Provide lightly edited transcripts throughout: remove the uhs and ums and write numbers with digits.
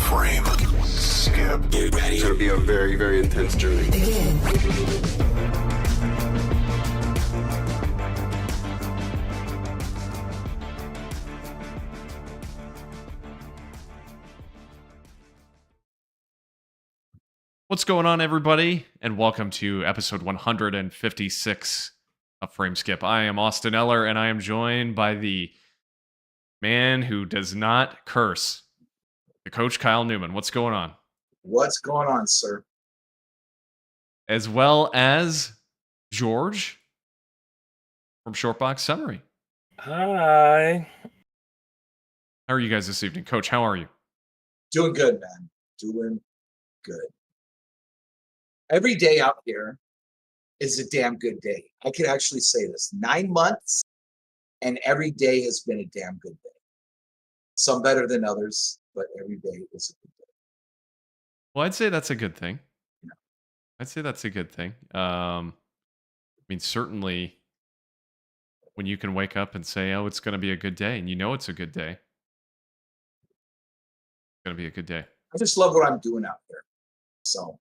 Frame. Skip. Get ready. It's going to be a very, very intense journey. Begin. What's going on, everybody? And welcome to episode 156 of Frame Skip. I am Andie Eller, and I am joined by the man who does not curse, the coach Kyle Newman. What's going on? What's going on, sir? As well as George from Shortbox Summary. Hi. How are you guys this evening? Coach, how are you? Doing good, man. Doing good. Every day out here is a damn good day. I could actually say this. 9 months, and every day has been a damn good day. Some better than others, but every day is a good day. Well, I'd say that's a good thing. Yeah. I'd say that's a good thing. I mean, certainly when you can wake up and say, oh, it's going to be a good day, and you know it's a good day, it's going to be a good day. I just love what I'm doing out here. So,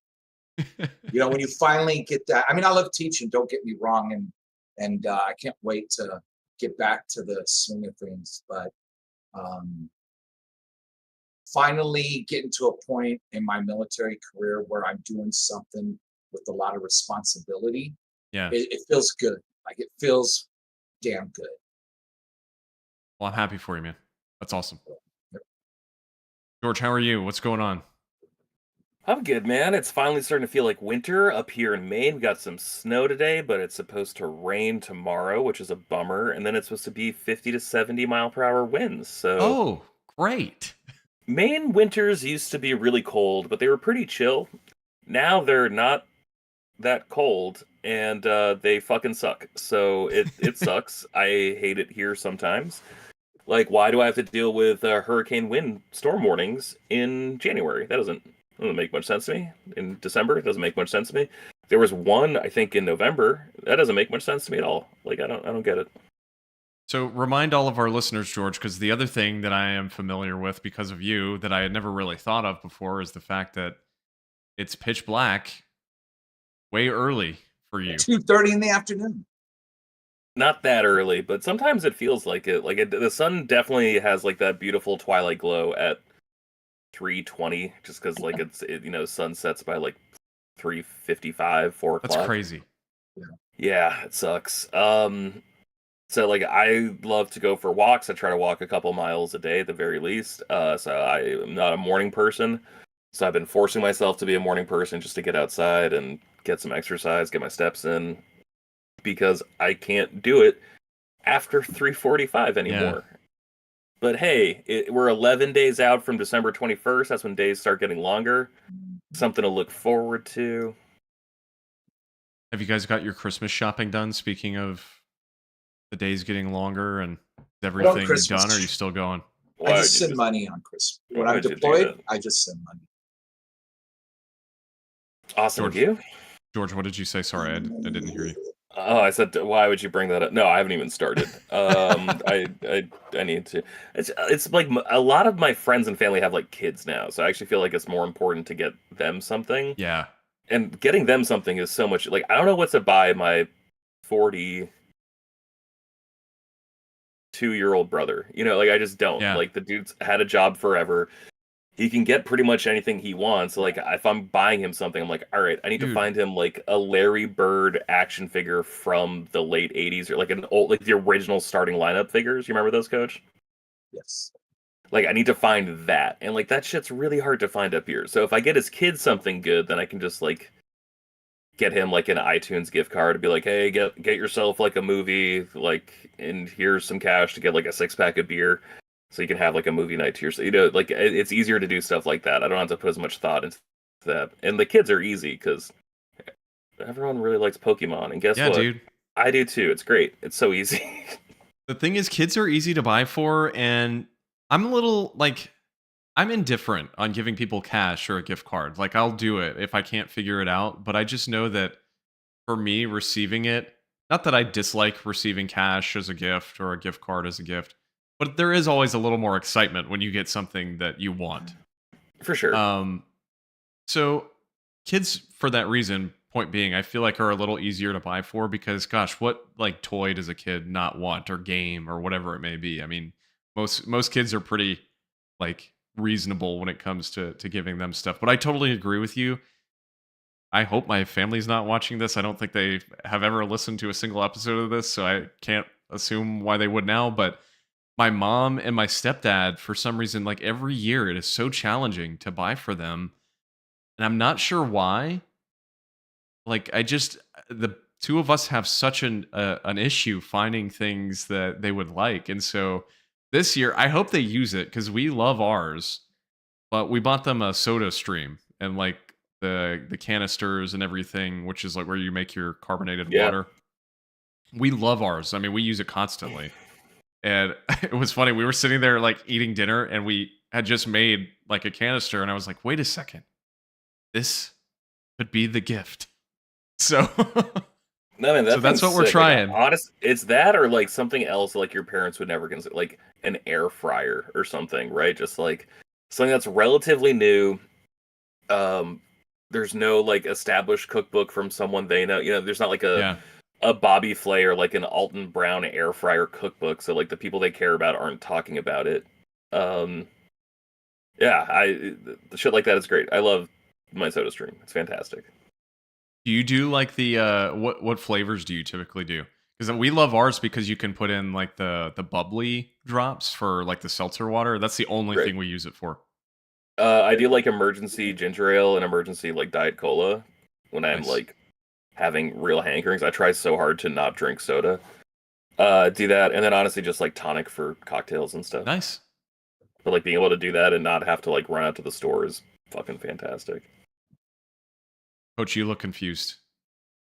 when you finally get that, I mean, I love teaching, don't get me wrong, and I can't wait to get back to the swing of things, but finally getting to a point in my military career where I'm doing something with a lot of responsibility. Yeah. It feels good. Like, it feels damn good. Well, I'm happy for you, man. That's awesome. Yep. George, how are you? What's going on? I'm good, man. It's finally starting to feel like winter up here in Maine. We got some snow today, but it's supposed to rain tomorrow, which is a bummer. And then it's supposed to be 50 to 70 mile per hour winds. So, Oh, great. Maine winters used to be really cold, but they were pretty chill. Now they're not that cold, and they fucking suck. So it sucks. I hate it here sometimes. Like, why do I have to deal with hurricane wind storm warnings in January? That doesn't make much sense to me. In December, it doesn't make much sense to me. There was one, I think, in November. That doesn't make much sense to me at all. Like, I don't get it. So remind all of our listeners, George, because the other thing that I am familiar with because of you that I had never really thought of before is the fact that it's pitch black way early for you. 2:30 in the afternoon. Not that early, but sometimes it feels like it. Like, the sun definitely has like that beautiful twilight glow at 3:20, just because like sun sets by like 3:55, 4 o'clock. That's crazy. Yeah, it sucks. So like I love to go for walks. I try to walk a couple miles a day at the very least. So I am not a morning person. So I've been forcing myself to be a morning person just to get outside and get some exercise, get my steps in, because I can't do it after 3:45 anymore. Yeah. But hey, we're 11 days out from December 21st. That's when days start getting longer. Something to look forward to. Have you guys got your Christmas shopping done? Speaking of the days getting longer and everything done, or are you still going? I just send money on Christmas. When I'm deployed, I just send money. Awesome. George, what did you say? Sorry, I didn't hear you. Oh, I said, why would you bring that up? No, I haven't even started. I need to. It's like a lot of my friends and family have like kids now, so I actually feel like it's more important to get them something. Yeah. And getting them something is so much like I don't know what to buy my 42-year-old brother. Like I just don't. Yeah. Like the dude's had a job forever. He can get pretty much anything he wants. So, like, if I'm buying him something, I'm like, all right, I need to find him, like, a Larry Bird action figure from the late 80s, or, like, an old, like, the original starting lineup figures. You remember those, Coach? Yes. Like, I need to find that. And, like, that shit's really hard to find up here. So if I get his kid something good, then I can just, like, get him, like, an iTunes gift card to be like, hey, get yourself, like, a movie, like, and here's some cash to get, like, a 6-pack of beer. So you can have like a movie night to yourself. Like it's easier to do stuff like that. I don't have to put as much thought into that. And the kids are easy because everyone really likes Pokemon. And guess what? Dude. I do too. It's great. It's so easy. The thing is, kids are easy to buy for, and I'm a little like I'm indifferent on giving people cash or a gift card. Like I'll do it if I can't figure it out. But I just know that for me, receiving it, not that I dislike receiving cash as a gift or a gift card as a gift. But there is always a little more excitement when you get something that you want. For sure. So kids, for that reason, point being, I feel like are a little easier to buy for because, gosh, what like toy does a kid not want or game or whatever it may be? I mean, most kids are pretty like reasonable when it comes to giving them stuff. But I totally agree with you. I hope my family's not watching this. I don't think they have ever listened to a single episode of this, so I can't assume why they would now. But my mom and my stepdad, for some reason, like every year, it is so challenging to buy for them, and I'm not sure why. Like, the two of us have such an issue finding things that they would like, and so this year, I hope they use it because we love ours, but we bought them a Soda Stream and like the canisters and everything, which is like where you make your carbonated Yeah. water. We love ours. I mean, we use it constantly. And it was funny. We were sitting there like eating dinner and we had just made like a canister and I was like, "Wait a second. This could be the gift." So No, man, so that's thing's what we're sick. trying. Honest, it's that or like something else like your parents would never consider, like an air fryer or something, right? Just like something that's relatively new. Um, there's no like established cookbook from someone they know. There's not like Yeah. a Bobby Flay or like an Alton Brown air fryer cookbook. So like the people they care about aren't talking about it. Um, yeah, the shit like that is great. I love my Soda Stream. It's fantastic. Do you do like the what flavors do you typically do? Because we love ours because you can put in like the bubbly drops for like the seltzer water. That's the only Great. thing we use it for. I do like emergency ginger ale and emergency like Diet Cola when I'm Nice. like having real hankerings. I try so hard to not drink soda. Do that, and then honestly just like tonic for cocktails and stuff. Nice. But like being able to do that and not have to like run out to the store is fucking fantastic. Coach, you look confused.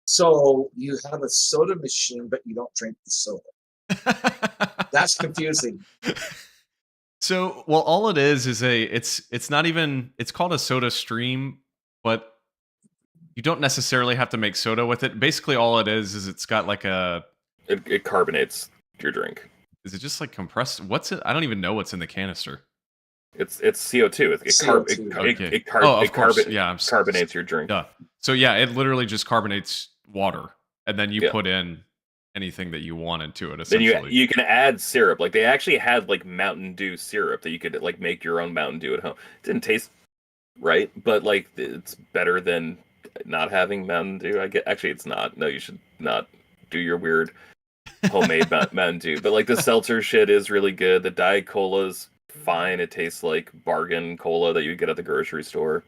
So you have a soda machine, but you don't drink the soda. That's confusing. So, well, all it is it's not even it's called a Soda Stream, but you don't necessarily have to make soda with it. Basically, all it is it's got like It carbonates your drink. is it just like compressed? What's it? I don't even know what's in the canister. It's CO2. CO2. Okay. Of course. Yeah, carbonates your drink. Yeah. So yeah, it literally just carbonates water, and then you Yeah. put in anything that you want into it. Then Essentially, you can add syrup. Like they actually had like Mountain Dew syrup that you could like make your own Mountain Dew at home. It didn't taste right, but like it's better than not having Mountain Dew. Actually it's not. No, you should not do your weird homemade Mountain Dew. But like the seltzer shit is really good. The Diet Cola's fine. It tastes like bargain cola that you get at the grocery store.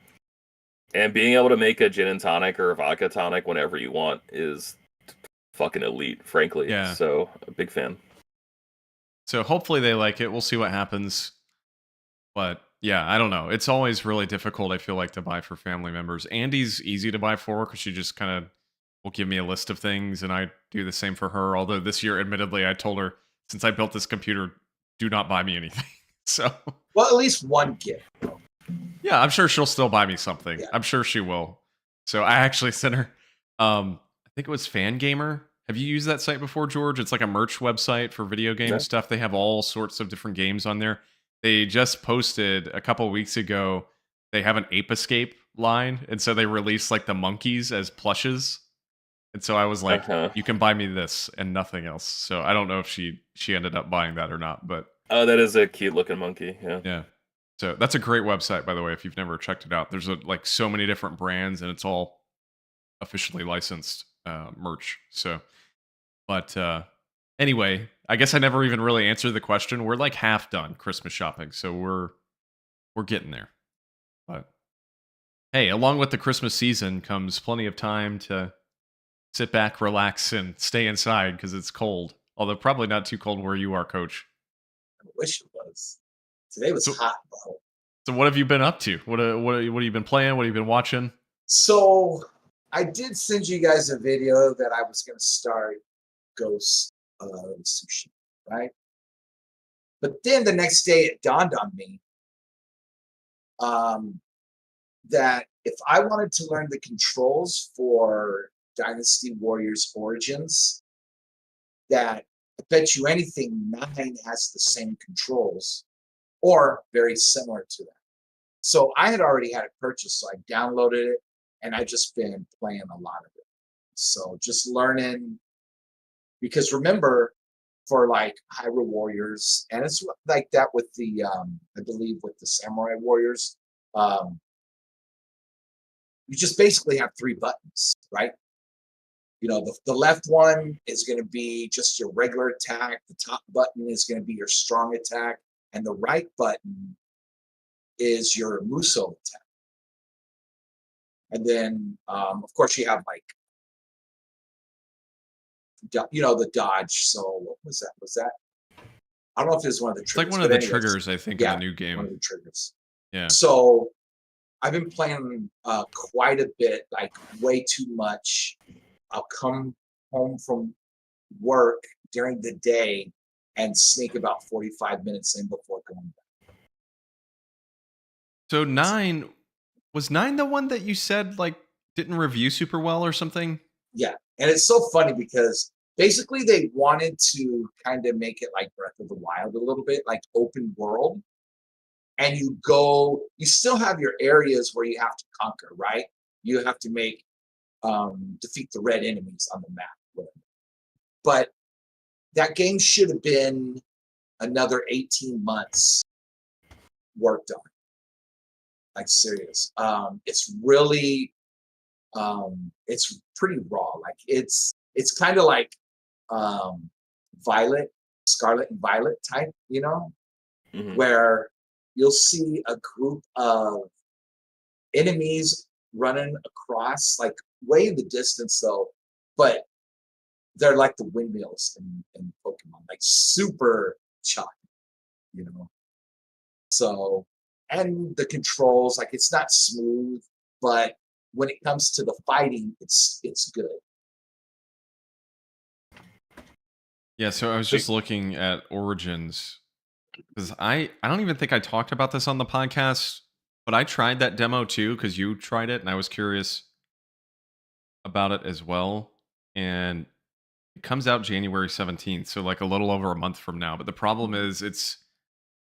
And being able to make a gin and tonic or a vodka tonic whenever you want is fucking elite, frankly. Yeah. So a big fan. so hopefully they like it. We'll see what happens. But yeah, I don't know. It's always really difficult. I feel like to buy for family members. Andie's easy to buy for because she just kind of will give me a list of things, and I do the same for her. Although this year, admittedly, I told her since I built this computer, do not buy me anything. So Well, at least one gift. yeah, I'm sure she'll still buy me something. Yeah. I'm sure she will. So I actually sent her. I think it was Fangamer. Have you used that site before, George? It's like a merch website for video game No. stuff. They have all sorts of different games on there. They just posted a couple of weeks ago. They have an Ape Escape line, and so they released like the monkeys as plushes. And so I was like, Uh-huh. "You can buy me this and nothing else." So I don't know if she ended up buying that or not, but Oh, that is a cute looking monkey. Yeah. yeah. So that's a great website, by the way, if you've never checked it out. There's like so many different brands, and it's all officially licensed merch. So, but anyway, I guess I never even really answered the question. We're like half done Christmas shopping, so we're getting there. But hey, along with the Christmas season comes plenty of time to sit back, relax, and stay inside because it's cold. Although probably not too cold where you are, Coach. I wish it was. Today was So- hot, bro. So what have you been up to? What have you been playing? What have you been watching? So I did send you guys a video that I was going to start Ghost Sushi, right? But then the next day it dawned on me that if I wanted to learn the controls for Dynasty Warriors Origins, that I bet you anything 9 has the same controls or very similar to that. So I had already had it purchased, so I downloaded it, and I just been playing a lot of it. So just learning, because remember, for like Hyrule Warriors, and it's like that with the I believe with the Samurai Warriors, um, you just basically have 3 buttons, right? The left one is going to be just your regular attack. The top button is going to be your strong attack, and the right button is your Muso attack. And then, of course, you have like, the dodge. So what was that? I don't know if it was one of the triggers. It's like one of the triggers, I think, in the new game. One of the triggers. Yeah. So I've been playing quite a bit, like way too much. I'll come home from work during the day and sneak about 45 minutes in before going back. So 9 was 9 the one that you said like didn't review super well or something? Yeah, and it's so funny because basically they wanted to kind of make it like Breath of the Wild a little bit, like open world. And you still have your areas where you have to conquer, right? You have to defeat the red enemies on the map, whatever. But that game should have been another 18 months worked on. Like serious. It's really, it's pretty raw. Like it's kind of like Scarlet and Violet type, where you'll see a group of enemies running across, like way in the distance though, but they're like the windmills in Pokemon, like super choppy, So, and the controls, like it's not smooth, but when it comes to the fighting, it's good. Yeah, so I was just looking at Origins because I don't even think I talked about this on the podcast, but I tried that demo too because you tried it and I was curious about it as well. And it comes out January 17th, so like a little over a month from now. But the problem is it's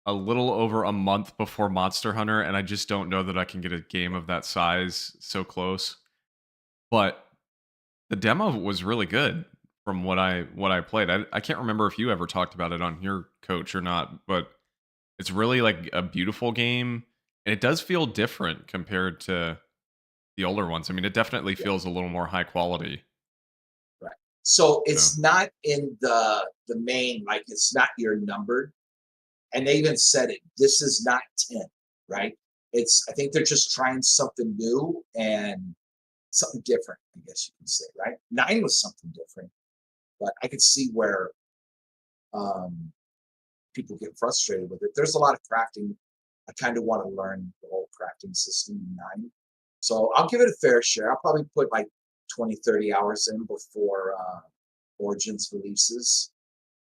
a little over a month before Monster Hunter, and I just don't know that I can get a game of that size so close. But the demo was really good from what I played. I can't remember if you ever talked about it on your coach or not, but it's really like a beautiful game, and it does feel different compared to the older ones. I mean, it definitely feels a little more high quality. Right. So it's not in the main, like it's not your numbered. And they even said it, this is not 10, right? I think they're just trying something new and something different, I guess you can say, right? 9 was something different, but I could see where people get frustrated with it. There's a lot of crafting. I kind of want to learn the whole crafting system in 9. So I'll give it a fair share. I'll probably put like 20, 30 hours in before Origins releases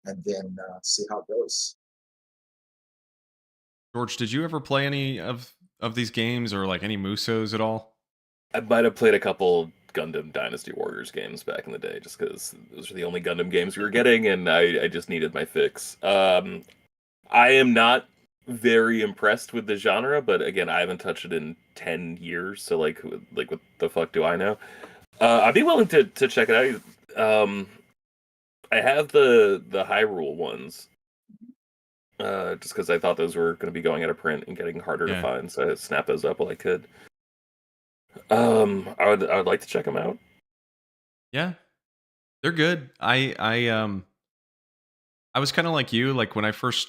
and then see how it goes. George, did you ever play any of these games or like any Musos at all? I might have played a couple Gundam Dynasty Warriors games back in the day, just because those were the only Gundam games we were getting, and I just needed my fix. I am not very impressed with the genre, but again, I haven't touched it in 10 years, so like what the fuck do I know? I'd be willing to check it out. I have the Hyrule ones. Just because I thought those were going to be going out of print and getting harder to find, so I snapped those up while I could. I would like to check them out. Yeah, they're good. I was kind of like you. Like when I first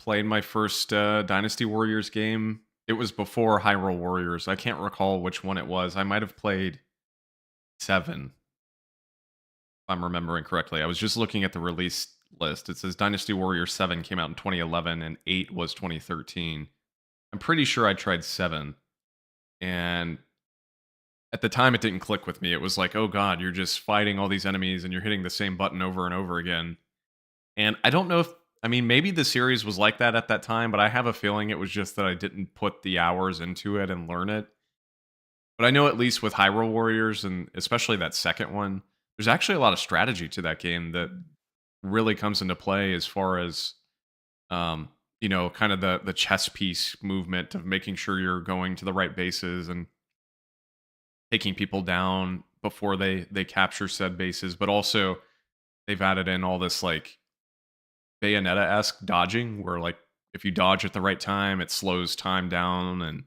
played my first Dynasty Warriors game, it was before Hyrule Warriors. I can't recall which one it was. I might have played 7, if I'm remembering correctly. I was just looking at the release list. It says Dynasty Warriors 7 came out in 2011 and 8 was 2013. I'm pretty sure I tried 7. And at the time it didn't click with me. It was like, oh god, you're just fighting all these enemies and you're hitting the same button over and over again. And I don't know if, I mean, maybe the series was like that at that time, but I have a feeling it was just that I didn't put the hours into it and learn it. But I know at least with Hyrule Warriors, and especially that second one, there's actually a lot of strategy to that game that really comes into play as far as you know, kind of the chess piece movement of making sure you're going to the right bases and taking people down before they capture said bases, but also they've added in all this like Bayonetta-esque dodging where like if you dodge at the right time, it slows time down and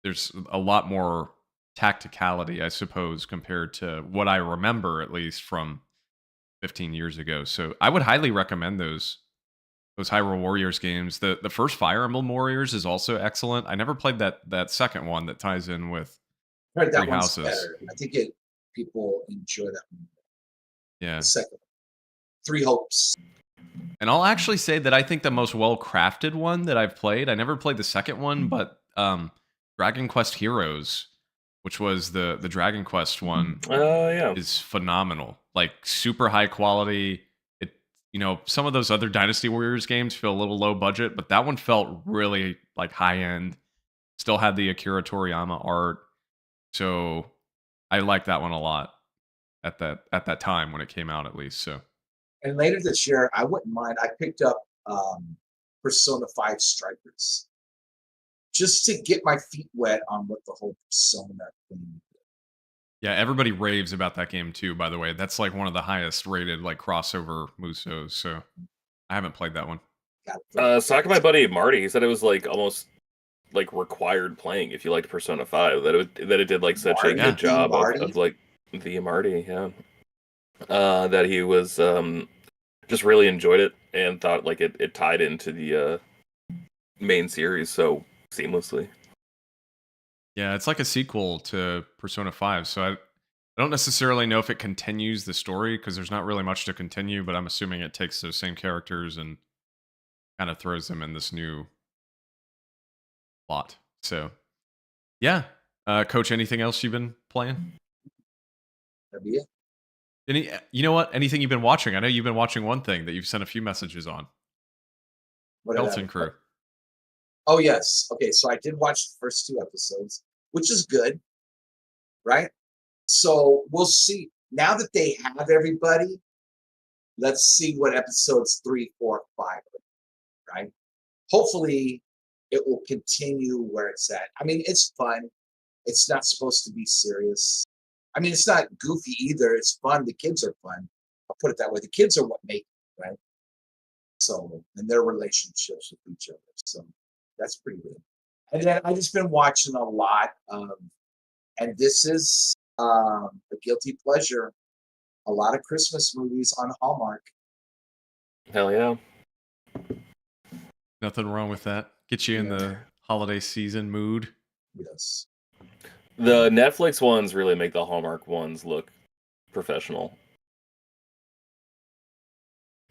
there's a lot more tacticality, I suppose, compared to what I remember at least from 15 years ago. So I would highly recommend those Hyrule Warriors games. The first Fire Emblem Warriors is also excellent. I never played that second one that ties in with I heard that Three one's Houses. better. I think people enjoy that one. Yeah. The second one. Three Hopes. And I'll actually say that I think the most well-crafted one that I've played, I never played the second one, but Dragon Quest Heroes, which was the Dragon Quest one, Yeah. is phenomenal. Like super high quality. It, you know, some of those other Dynasty Warriors games feel a little low budget, but that one felt really like high end. Still had the Akira Toriyama art. So I liked that one a lot at that time when it came out, at least. So And later this year, I wouldn't mind. I picked up Persona 5 Strikers just to get my feet wet on what the whole Persona thing. yeah, everybody raves about that game too, by the way. That's like one of the highest rated like crossover Musos. So I haven't played that one. Talking to my buddy Marty, he said it was like almost like required playing if you liked Persona 5. That it did like such a Marty? good job Marty? of like the Marty, yeah. That he was just really enjoyed it and thought like it tied into the main series so seamlessly. Yeah, it's like a sequel to Persona 5. So I don't necessarily know if it continues the story because there's not really much to continue, but I'm assuming it takes those same characters and kind of throws them in this new plot. So yeah. Coach, anything else you've been playing? That'd be it. You know what? Anything you've been watching? I know you've been watching one thing that you've sent a few messages on. What did I- Skeleton Crew. Oh, yes. Okay, so I did watch the first 2 episodes, which is good, right? So we'll see. Now that they have everybody, let's see what episodes 3, 4, 5 are, right? Hopefully, it will continue where it's at. I mean, it's fun. It's not supposed to be serious. I mean, it's not goofy either. It's fun. The kids are fun. I'll put it that way. The kids are what make it, right? So, and their relationships with each other. So that's pretty good. And then I just been watching a lot of, and this is a guilty pleasure, a lot of Christmas movies on Hallmark. Hell yeah. Nothing wrong with that. Get you in the holiday season mood. Yes. The Netflix ones really make the Hallmark ones look professional.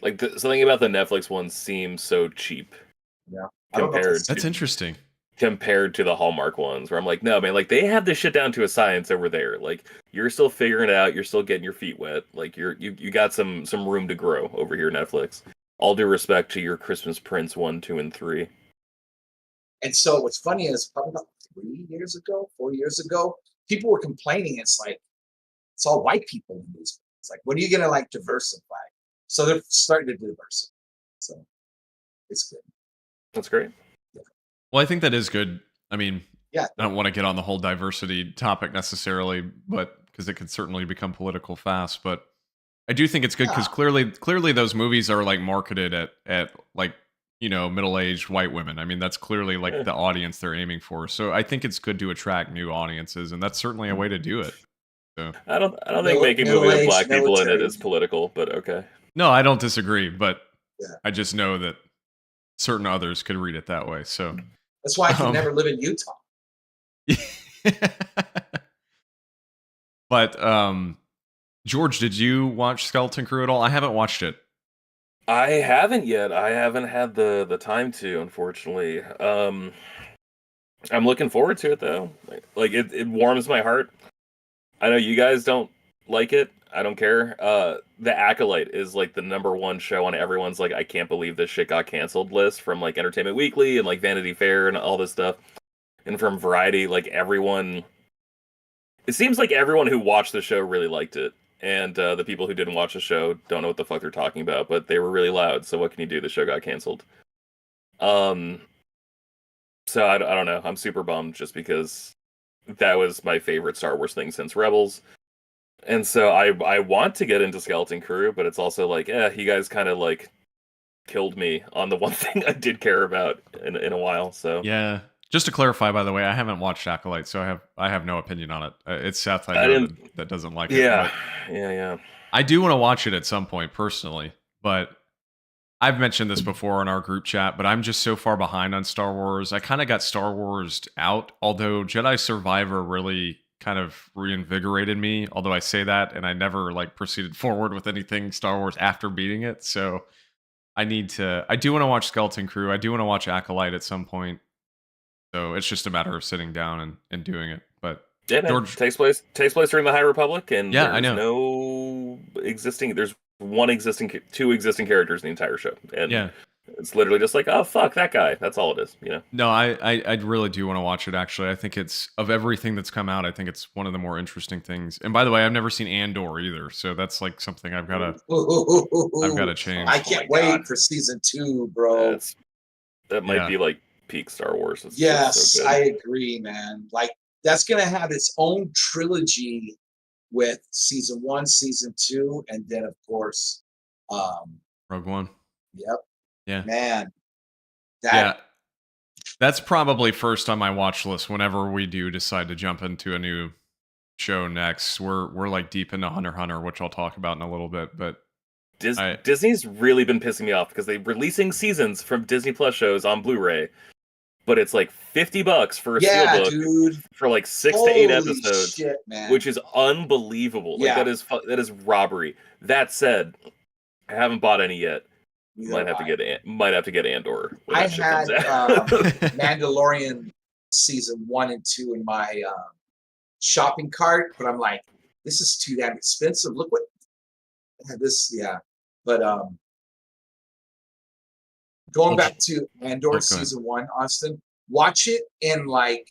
Like something about the Netflix ones seems so cheap. Yeah. I don't know if That's interesting. Compared to the Hallmark ones, where I'm like, no, man, like they have this shit down to a science over there. Like you're still figuring it out, you're still getting your feet wet. Like you got some room to grow over here, Netflix. All due respect to your Christmas Prince 1, 2, and 3. And so what's funny is probably about 3 years ago, 4 years ago, people were complaining. It's like, it's all white people in these. It's like, when are you going to like diversify? So they're starting to diversify. So it's good. That's great. Well, I think that is good. I mean, Yeah. I don't want to get on the whole diversity topic necessarily, but because it could certainly become political fast. But I do think it's good because clearly those movies are like marketed at like, you know, middle-aged white women. I mean, that's clearly like the audience they're aiming for. So I think it's good to attract new audiences, and that's certainly a way to do it. So I don't think making movies with black people in it is political, but okay. No, I don't disagree, but Yeah. I just know that certain others could read it that way. So That's why I can never live in Utah. But George, did you watch Skeleton Crew at all? I haven't watched it. I haven't yet. I haven't had the time to, unfortunately. I'm looking forward to it though. Like it warms my heart. I know you guys don't like it. I don't care. The Acolyte is like the #1 show on everyone's like I can't believe this shit got canceled list from like Entertainment Weekly and like Vanity Fair and all this stuff. And from Variety, like everyone, it seems like everyone who watched the show really liked it. And the people who didn't watch the show don't know what the fuck they're talking about, but they were really loud. So what can you do? The show got canceled. So I don't know. I'm super bummed just because that was my favorite Star Wars thing since Rebels. And so I want to get into Skeleton Crew, but it's also like, you guys kind of like killed me on the one thing I did care about in a while. So Yeah. Just to clarify, by the way, I haven't watched Acolyte, so I have no opinion on it. It's Seth I I know didn't. that doesn't like it, Yeah, but yeah. I do want to watch it at some point personally. But I've mentioned this before in our group chat, but I'm just so far behind on Star Wars. I kind of got Star Wars out, although Jedi Survivor really kind of reinvigorated me. Although I say that, and I never like proceeded forward with anything Star Wars after beating it. So I need to. I do want to watch Skeleton Crew. I do want to watch Acolyte at some point. So it's just a matter of sitting down and doing it. But Yeah, man. George, Takes place during the High Republic, and yeah, I there's know. no existing. There's two existing characters in the entire show, and Yeah. it's literally just like, oh fuck that guy. That's all it is, No, I really do want to watch it. Actually, I think it's of everything that's come out. I think it's one of the more interesting things. And by the way, I've never seen Andor either, so that's like something I've got to I change. can't my God. wait for season 2, bro. That might Yeah. be like peak Star Wars. It's Yes, so good. I agree, man. Like that's gonna have its own trilogy with season 1, season 2, and then of course, Rogue One. yep, Yeah, man. That yeah. That's probably first on my watch list. Whenever we do decide to jump into a new show next, we're like deep into Hunter x Hunter, which I'll talk about in a little bit. But I Disney's really been pissing me off because they're releasing seasons from Disney Plus shows on Blu-ray, but it's like $50 for a steelbook dude. for like 6 to 8 Holy episodes, shit, man. which is unbelievable. Yeah. Like that is robbery. That said, I haven't bought any yet. Neither Might have have to get Andor when I that shit had comes out. Mandalorian season 1 and 2 in my shopping cart, but I'm like, this is too damn expensive. Look what this, yeah. But going back to Andor ahead. season 1, Austin, watch it in like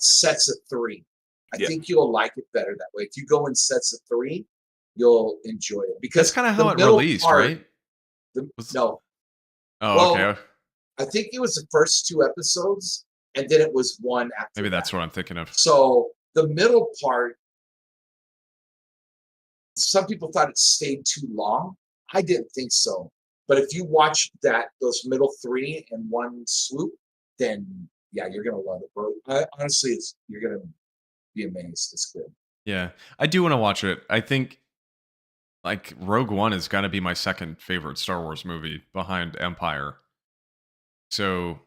sets of 3. I Yeah. think you'll like it better that way. If you go in sets of 3, you'll enjoy it because that's kind of the how it middle released, part- right? No, Oh, well, okay. I think it was the first 2 episodes, and then it was one after. Maybe that's that. what I'm thinking of. So the middle part, some people thought it stayed too long. I didn't think so. But if you watch those middle 3 in one swoop, then yeah, you're gonna love it, bro. Honestly, you're gonna be amazed. It's good. Yeah, I do want to watch it. I think like Rogue One is gonna be my second favorite Star Wars movie behind Empire. So,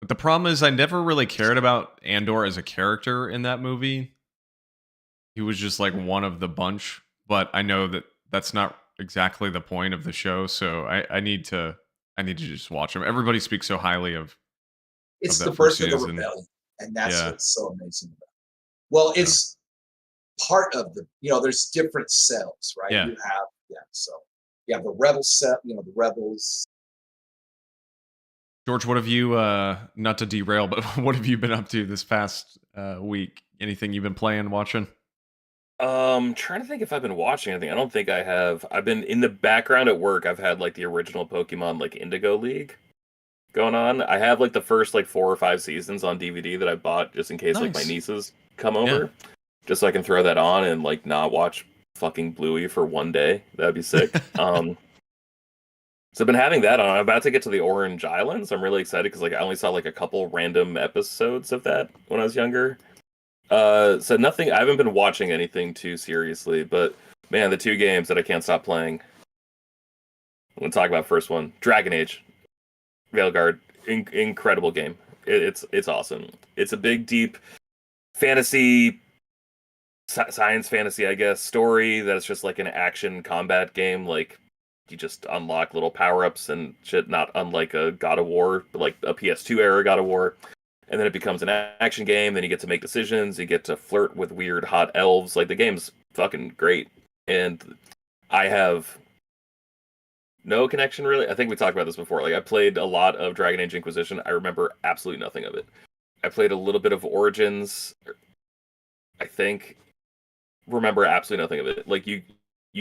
but the problem is I never really cared about Andor as a character in that movie. He was just like one of the bunch, but I know that that's not exactly the point of the show. So I need to just watch him. Everybody speaks so highly of It's that the first birth of the season. rebellion, and that's Yeah. what's so amazing about it. Well, it's part of the, there's different cells, right? Yeah. You have, so you have the rebel set, the rebels. George, what have you not to derail, but what have you been up to this past week? Anything you've been playing, watching? Trying to think if I've been watching anything. I don't think I have. I've been in the background at work. I've had like the original Pokemon like Indigo League going on. I have like the first like 4 or 5 seasons on DVD that I bought just in case like my Nice. nieces come over, just so I can throw that on and like not watch fucking Bluey for one day. That'd be sick. So I've been having that on. I'm about to get to the Orange Islands. I'm really excited because like I only saw like a couple random episodes of that when I was younger. So nothing. I haven't been watching anything too seriously, but man, the 2 games that I can't stop playing. I'm gonna talk about first one, Dragon Age, Veilguard, incredible game. It's awesome. It's a big, deep fantasy, science fantasy, I guess, story that's just like an action combat game. Like you just unlock little power ups and shit, not unlike a God of War, but like a PS2 era God of War. And then it becomes an action game. Then you get to make decisions. You get to flirt with weird hot elves. Like the game's fucking great. And I have no connection really. I think we talked about this before. Like I played a lot of Dragon Age Inquisition. I remember absolutely nothing of it. I played a little bit of Origins. I think remember absolutely nothing of it. Like you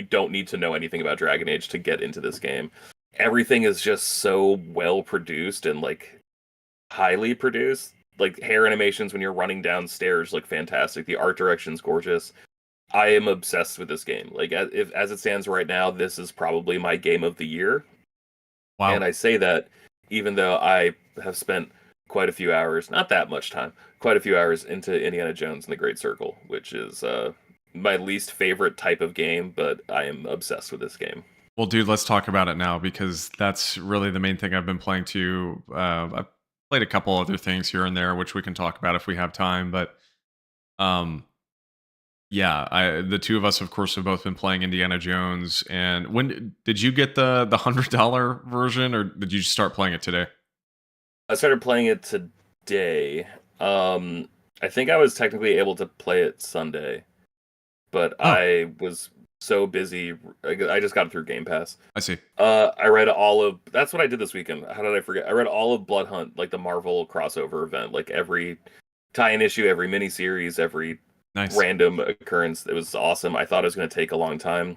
don't need to know anything about Dragon Age to get into this game. everything is just so well produced and like highly produced. Like hair animations when you're running downstairs look fantastic. The art direction's gorgeous. I am obsessed with this game. Like as it stands right now, this is probably my game of the year. Wow. And I say that even though I have spent quite a few hours, not that much time, quite a few hours into Indiana Jones and the Great Circle, which is my least favorite type of game, but I am obsessed with this game. Well, dude, let's talk about it now because that's really the main thing I've been playing too. I've played a couple other things here and there, which we can talk about if we have time. But yeah, the two of us, of course, have both been playing Indiana Jones. And when did you get the $100 version, or did you just start playing it today? I started playing it today. I think I was technically able to play it Sunday, but I was so busy. I just got it through Game Pass. I see. I read all of. That's what I did this weekend. How did I forget? I read all of Blood Hunt, like the Marvel crossover event, like every tie-in issue, every miniseries, every random occurrence. It was awesome. I thought it was going to take a long time.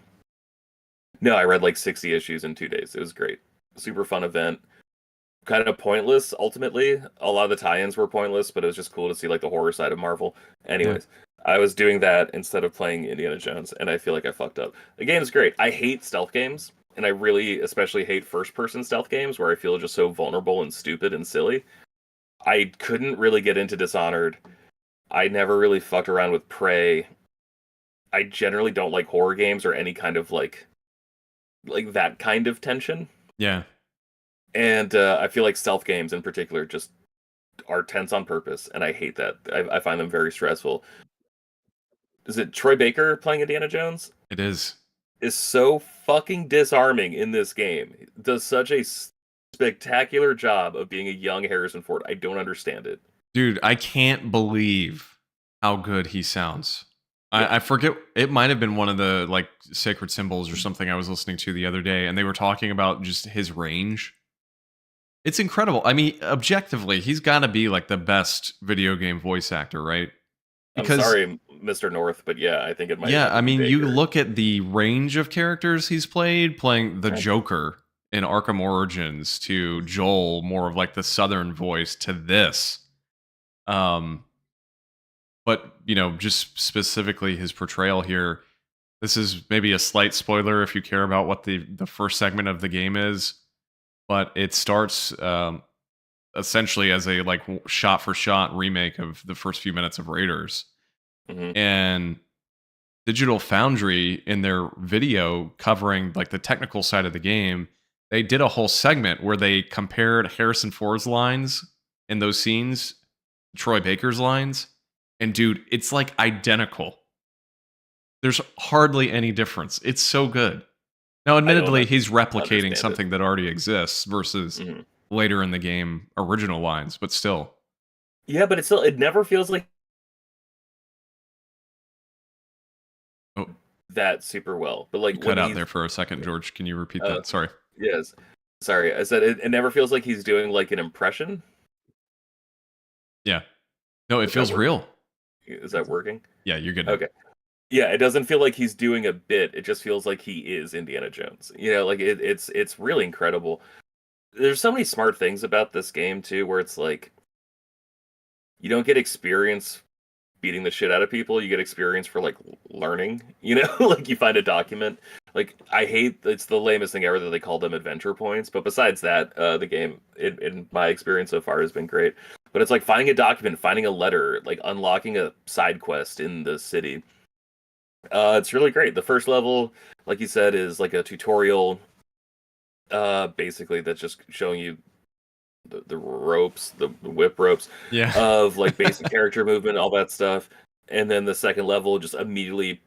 No, I read like 60 issues in 2 days. It was great. Super fun event. Kind of pointless, ultimately. A lot of the tie-ins were pointless, but it was just cool to see like the horror side of Marvel. Anyways, I was doing that instead of playing Indiana Jones, and I feel like I fucked up. The game's great. I hate stealth games, and I really especially hate first-person stealth games where I feel just so vulnerable and stupid and silly. I couldn't really get into Dishonored. I never really fucked around with Prey. I generally don't like horror games or any kind of like that kind of tension. Yeah. And I feel like stealth games in particular just are tense on purpose, and I hate that. I find them very stressful. Is it Troy Baker playing Indiana Jones? It is. Is so fucking disarming in this game. Does such a spectacular job of being a young Harrison Ford. I don't understand it. Dude, I can't believe how good he sounds. I forget, it might have been one of the like Sacred Symbols or something I was listening to the other day, and they were talking about just his range. It's incredible. I mean, objectively, he's got to be like the best video game voice actor, right? Because, I'm sorry, Mr. North, but yeah, I think it might. Yeah, I mean, you look at the range of characters he's playing the Joker in Arkham Origins to Joel, more of like the Southern voice, to this. But you know, just specifically his portrayal here. This is maybe a slight spoiler if you care about what the first segment of the game is. But it starts essentially as a like shot-for-shot remake of the first few minutes of Raiders. Mm-hmm. And Digital Foundry, in their video covering like the technical side of the game, they did a whole segment where they compared Harrison Ford's lines in those scenes to Troy Baker's lines. And dude, it's like identical. There's hardly any difference. It's so good. Now, admittedly, he's replicating something that already exists versus later in the game original lines, but still. Yeah, but it never feels like that super well. But like, cut out there for a second, George. Can you repeat that? Sorry. Yes. Sorry. I said it never feels like he's doing like an impression. Yeah. No, it feels real. Is that working? Yeah, you're good. Okay. Yeah, it doesn't feel like he's doing a bit. It just feels like he is Indiana Jones. You know, like it's really incredible. There's so many smart things about this game too, where it's like you don't get experience beating the shit out of people. You get experience for like learning. You know, like you find a document. Like it's the lamest thing ever that they call them adventure points. But besides that, the game, in my experience so far, has been great. But it's like finding a document, finding a letter, like unlocking a side quest in the city. It's really great. The first level, like you said, is like a tutorial, basically that's just showing you the ropes, the whip ropes, of like basic character movement, all that stuff. And then the second level just immediately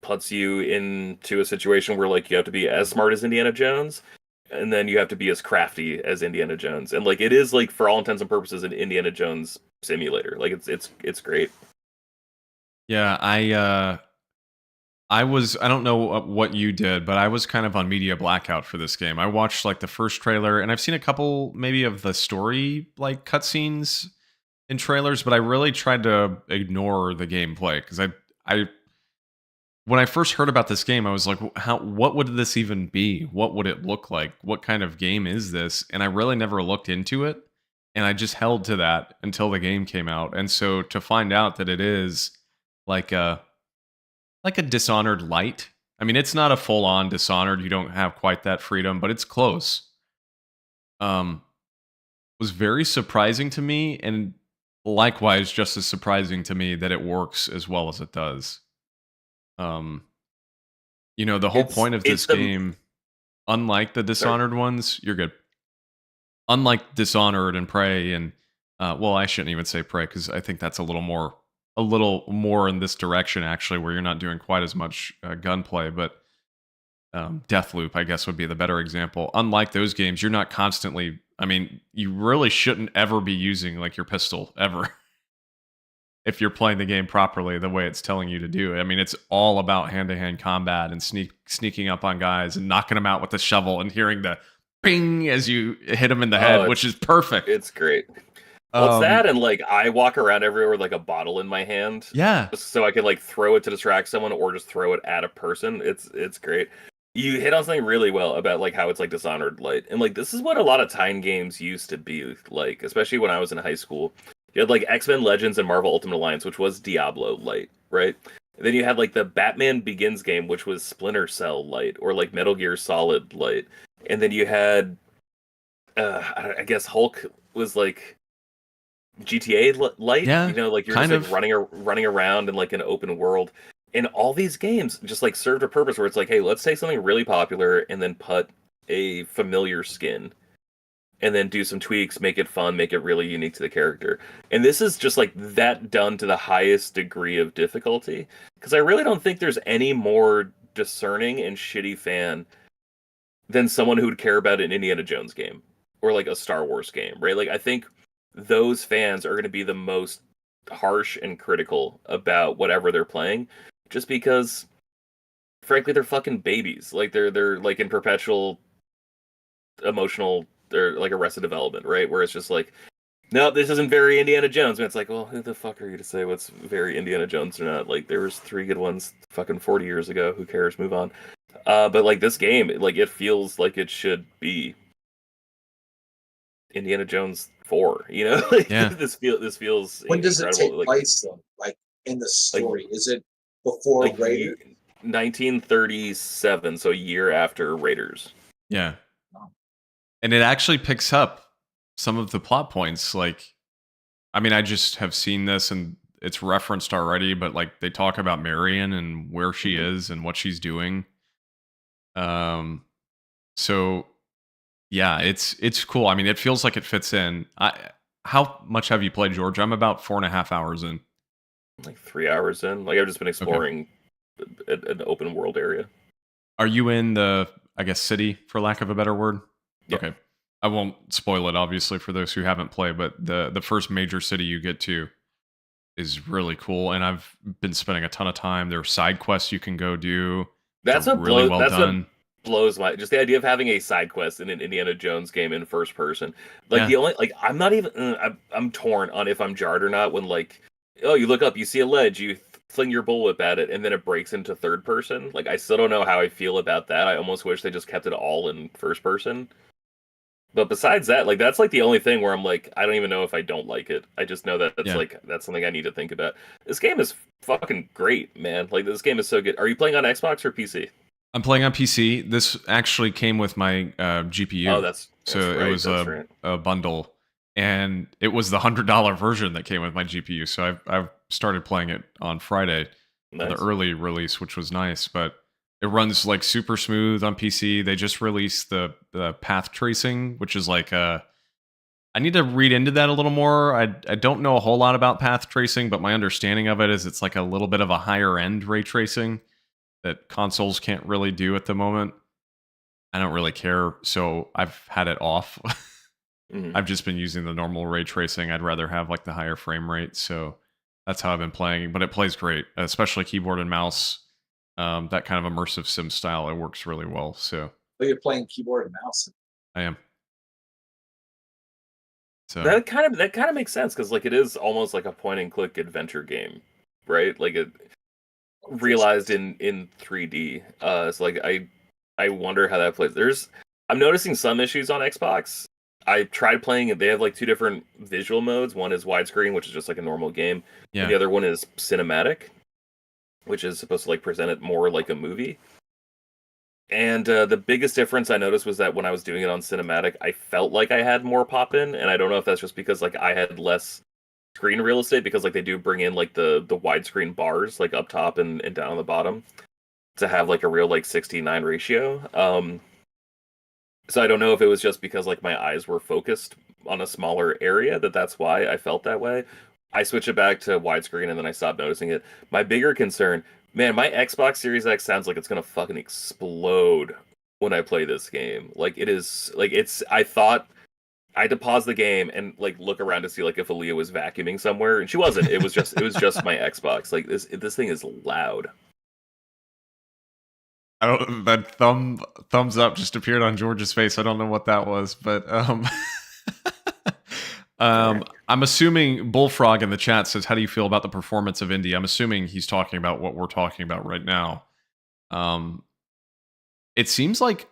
puts you into a situation where like you have to be as smart as Indiana Jones, and then you have to be as crafty as Indiana Jones. And like it is like for all intents and purposes an Indiana Jones simulator. Like it's great. Yeah, I don't know what you did, but I was kind of on media blackout for this game. I watched like the first trailer, and I've seen a couple maybe of the story like cutscenes in trailers, but I really tried to ignore the gameplay because I when I first heard about this game, I was like, how what would this even be? What would it look like? What kind of game is this? And I really never looked into it. And I just held to that until the game came out. And so to find out that it is like a Dishonored light. I mean, it's not a full-on Dishonored. You don't have quite that freedom, but it's close. Um was very surprising to me, and likewise just as surprising to me that it works as well as it does. Um the whole point of this the game, unlike the sorry. Dishonored ones, you're good. Unlike Dishonored and Prey, and well, I shouldn't even say Prey because I think that's a little more in this direction actually, where you're not doing quite as much gunplay. But Deathloop, I guess, would be the better example. Unlike those games, you're not constantly. I mean, you really shouldn't ever be using like your pistol ever. If you're playing the game properly the way it's telling you to do it. I mean, it's all about hand-to-hand combat and sneaking up on guys and knocking them out with the shovel and hearing the ping as you hit them in the head, which is perfect. It's great. Well, it's that, and like I walk around everywhere with like a bottle in my hand, so I can like throw it to distract someone or just throw it at a person. It's great. You hit on something really well about like how it's like Dishonored light, and like this is what a lot of time games used to be like, especially when I was in high school. You had like X-Men Legends and Marvel Ultimate Alliance, which was Diablo light, right? And then you had like the Batman Begins game, which was Splinter Cell light, or like Metal Gear Solid light. And then you had, I guess Hulk was like GTA light. Yeah, like you're kind just like of. running around in like an open world. And all these games just like served a purpose where it's like, hey, let's take something really popular and then put a familiar skin and then do some tweaks, make it fun, make it really unique to the character. And this is just like that done to the highest degree of difficulty. Because I really don't think there's any more discerning and shitty fan than someone who would care about an Indiana Jones game or like a Star Wars game, right? Like I think those fans are going to be the most harsh and critical about whatever they're playing, just because, frankly, they're fucking babies. Like they're like in perpetual emotional, they're like arrested development, right? Where it's just like, no, this isn't very Indiana Jones. And it's like, well, who the fuck are you to say what's very Indiana Jones or not? Like there was 3 good ones fucking 40 years ago. Who cares? Move on. But like this game, like it feels like it should be Indiana Jones 4. Like Yeah. this feels. When does it incredible. take place though? Like in the story, is it before like Raiders? 1937, so a year after Raiders. Yeah. And it actually picks up some of the plot points. Like, I mean, I just have seen this and it's referenced already, but like they talk about Marion and where she is and what she's doing. So yeah, it's cool. I mean, it feels like it fits in. How much have you played, George? I'm about 4.5 hours in. Like 3 hours in. Like I've just been exploring an open world area. Are you in the, I guess, city, for lack of a better word? Yeah. Okay. I won't spoil it, obviously, for those who haven't played, but the first major city you get to is really cool, and I've been spending a ton of time. There are side quests you can go do. That's what really well done. Blows my, just the idea of having a side quest in an Indiana Jones game in first person. Like the only, like I'm not even I'm torn on if I'm jarred or not when like, oh, you look up, you see a ledge, you fling your bullwhip at it, and then it breaks into third person. Like I still don't know how I feel about that. I almost wish they just kept it all in first person. But besides that, like that's like the only thing where I'm like, I don't even know if I don't like it. I just know that that's like that's something I need to think about. This game is fucking great, man. Like this game is so good. Are you playing on Xbox or PC? I'm playing on PC. This actually came with my GPU. Oh, that's so right, it was a bundle, and it was the $100 version that came with my GPU. So I've started playing it on Friday, the early release, which was nice. But it runs like super smooth on PC. They just released the path tracing, which is like I need to read into that a little more. I don't know a whole lot about path tracing, but my understanding of it is it's like a little bit of a higher end ray tracing that consoles can't really do at the moment. I don't really care, so I've had it off. I've just been using the normal ray tracing. I'd rather have like the higher frame rate, so that's how I've been playing. But it plays great, especially keyboard and mouse. That kind of immersive sim style, it works really well. So you're playing keyboard and mouse. I am. So that kind of makes sense because like it is almost like a point and click adventure game, right? Like it. realized in 3D. So like I wonder how that plays. I'm noticing some issues on Xbox. I tried playing it. They have like two different visual modes. One is widescreen, which is just like a normal game. Yeah. And the other one is cinematic, which is supposed to like present it more like a movie. And the biggest difference I noticed was that when I was doing it on cinematic, I felt like I had more pop in, and I don't know if that's just because like I had less screen real estate, because like they do bring in like the widescreen bars like up top and down on the bottom to have like a real like 16:9 ratio. So I don't know if it was just because like my eyes were focused on a smaller area that's why I felt that way. I switched it back to widescreen and then I stopped noticing it. My bigger concern, man, my Xbox Series X sounds like it's gonna fucking explode when I play this game. Like it is, like I thought I had to pause the game and like look around to see like if Aaliyah was vacuuming somewhere, and she wasn't. It was just my Xbox. Like this thing is loud. I don't. That thumbs up just appeared on George's face. I don't know what that was, but I'm assuming Bullfrog in the chat says, "How do you feel about the performance of Indie?" I'm assuming he's talking about what we're talking about right now. It seems like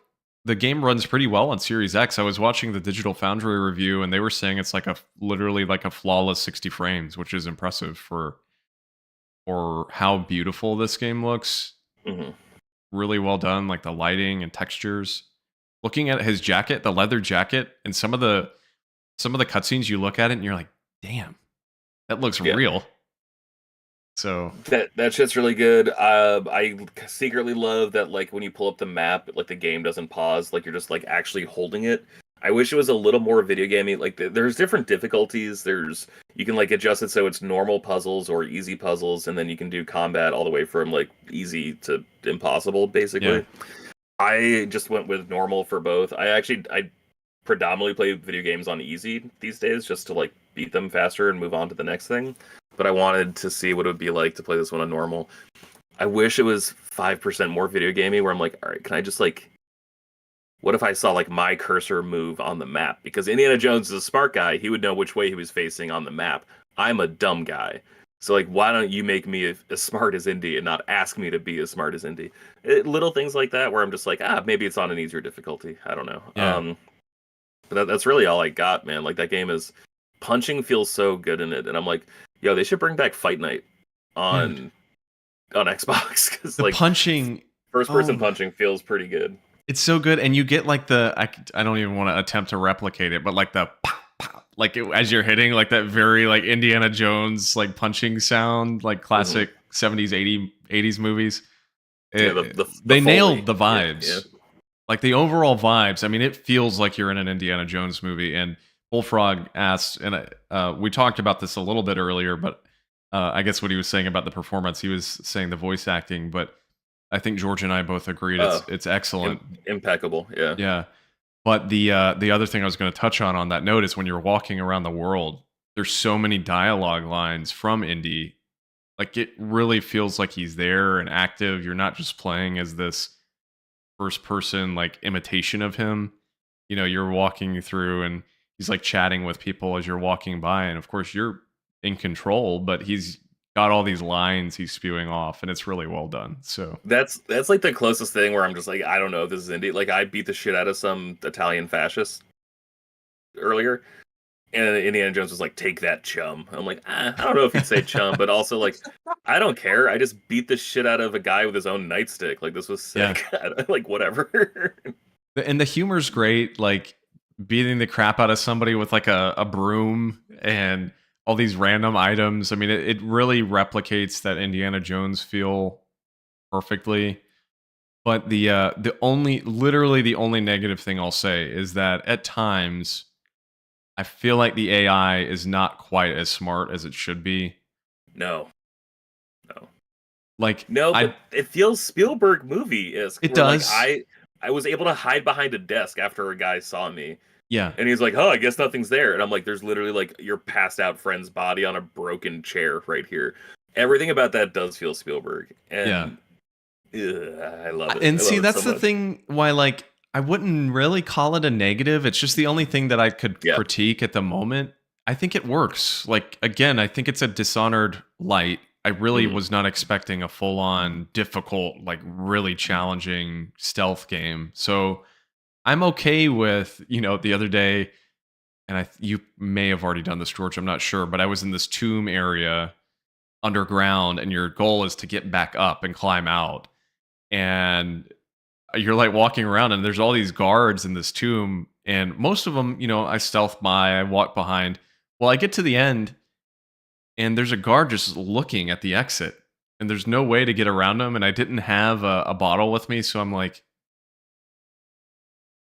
the game runs pretty well on Series X. I was watching the Digital Foundry review, and they were saying it's like literally like a flawless 60 frames, which is impressive for how beautiful this game looks. Mm-hmm. Really well done, like the lighting and textures. Looking at his jacket, the leather jacket, and some of the cutscenes, you look at it and you're like, damn, that looks real. So that shit's really good. I secretly love that like when you pull up the map, like the game doesn't pause, like you're just like actually holding it. I wish it was a little more video gamey. Like there's different difficulties. You can like adjust it so it's normal puzzles or easy puzzles, and then you can do combat all the way from like easy to impossible, basically. Yeah. I just went with normal for both. I predominantly play video games on easy these days just to like beat them faster and move on to the next thing. But I wanted to see what it would be like to play this one on normal. I wish it was 5% more video gamey, where I'm like, all right, can I just like, what if I saw like my cursor move on the map? Because Indiana Jones is a smart guy. He would know which way he was facing on the map. I'm a dumb guy. So like, why don't you make me as smart as Indy and not ask me to be as smart as Indy? Little things like that where I'm just like, maybe it's on an easier difficulty. I don't know. Yeah. But that's really all I got, man. Like that game is, punching feels so good in it. And I'm like, yo, they should bring back Fight Night on Xbox. Because like punching, first person punching feels pretty good. It's so good, and you get like I don't even want to attempt to replicate it, but like the pop, pop, like as you're hitting, like that very like Indiana Jones like punching sound, like classic 70s, 80s movies. They nailed the vibes, yeah. Like the overall vibes. I mean, it feels like you're in an Indiana Jones movie. And Bullfrog asked, and we talked about this a little bit earlier, but I guess what he was saying about the performance, he was saying the voice acting, but I think George and I both agreed it's excellent, impeccable. Yeah, yeah. But the other thing I was going to touch on that note is when you're walking around the world, there's so many dialogue lines from Indy. Like it really feels like he's there and active. You're not just playing as this first person like imitation of him. You know, you're walking through and he's like chatting with people as you're walking by, and of course you're in control, but he's got all these lines he's spewing off, and it's really well done. So that's like the closest thing where I'm just like, I don't know if this is indie. Like I beat the shit out of some Italian fascist earlier, and Indiana Jones was like, take that, chum. I'm like, I don't know if he'd say chum, but also like, I don't care. I just beat the shit out of a guy with his own nightstick. Like this was sick. Yeah. Like whatever. And the humor's great, like beating the crap out of somebody with like a broom and all these random items. I mean, it really replicates that Indiana Jones feel perfectly. But the only negative thing I'll say is that at times I feel like the AI is not quite as smart as it should be. No. Like but it feels Spielberg movie-esque. It does. Like, I was able to hide behind a desk after a guy saw me. Yeah. And he's like, oh, I guess nothing's there. And I'm like, there's literally like your passed out friend's body on a broken chair right here. Everything about that does feel Spielberg. And I love it. And see, that's so the thing why like I wouldn't really call it a negative. It's just the only thing that I could critique at the moment. I think it works. Like, again, I think it's a Dishonored light. I really Mhm. was not expecting a full on difficult, like really challenging stealth game. So I'm okay with, the other day, and you may have already done this, George. I'm not sure, but I was in this tomb area underground, and your goal is to get back up and climb out. And you're like walking around, and there's all these guards in this tomb, and most of them, I stealth by, I walk behind. Well, I get to the end, and there's a guard just looking at the exit, and there's no way to get around him. And I didn't have a bottle with me, so I'm like,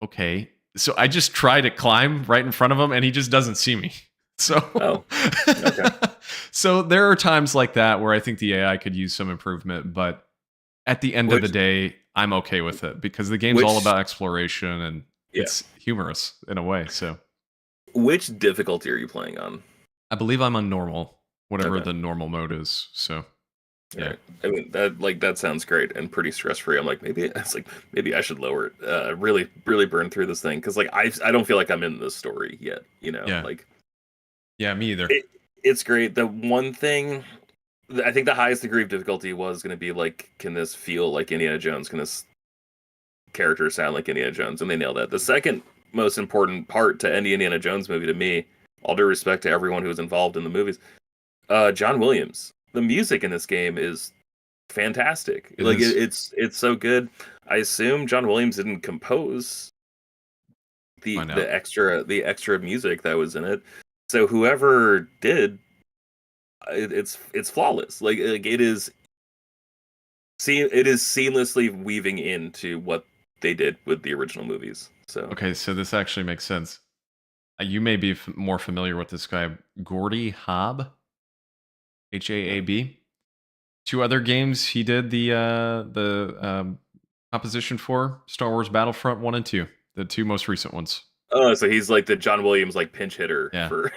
okay. So I just try to climb right in front of him, and he just doesn't see me. So, Oh, okay. so there are times like that where I think the AI could use some improvement, but at the end of the Which day, I'm okay with it because the game's all which about exploration and yeah. it's humorous in a way. So Which difficulty are you playing on? I believe I'm on normal, whatever Okay. the normal mode is. So yeah. Right. I mean that sounds great and pretty stress free. I'm like maybe I should lower it. Really burn through this thing because like I don't feel like I'm in this story yet. Yeah. Like Yeah, me either. it's great. The one thing I think the highest degree of difficulty was going to be like, can this feel like Indiana Jones? Can this character sound like Indiana Jones? And they nailed that. The second most important part to any Indiana Jones movie to me, all due respect to everyone who was involved in the movies, John Williams. The music in this game is fantastic. It is. It's so good. I assume John Williams didn't compose Find out. the extra music that was in it. So whoever did, it's flawless. Like it is. It is seamlessly weaving into what they did with the original movies. So Okay, so this actually makes sense. You may be more familiar with this guy, Gordy Haab, Haab. Two other games he did the composition for: Star Wars Battlefront 1 and 2, the two most recent ones. oh, so he's like the John Williams like pinch hitter Yeah. for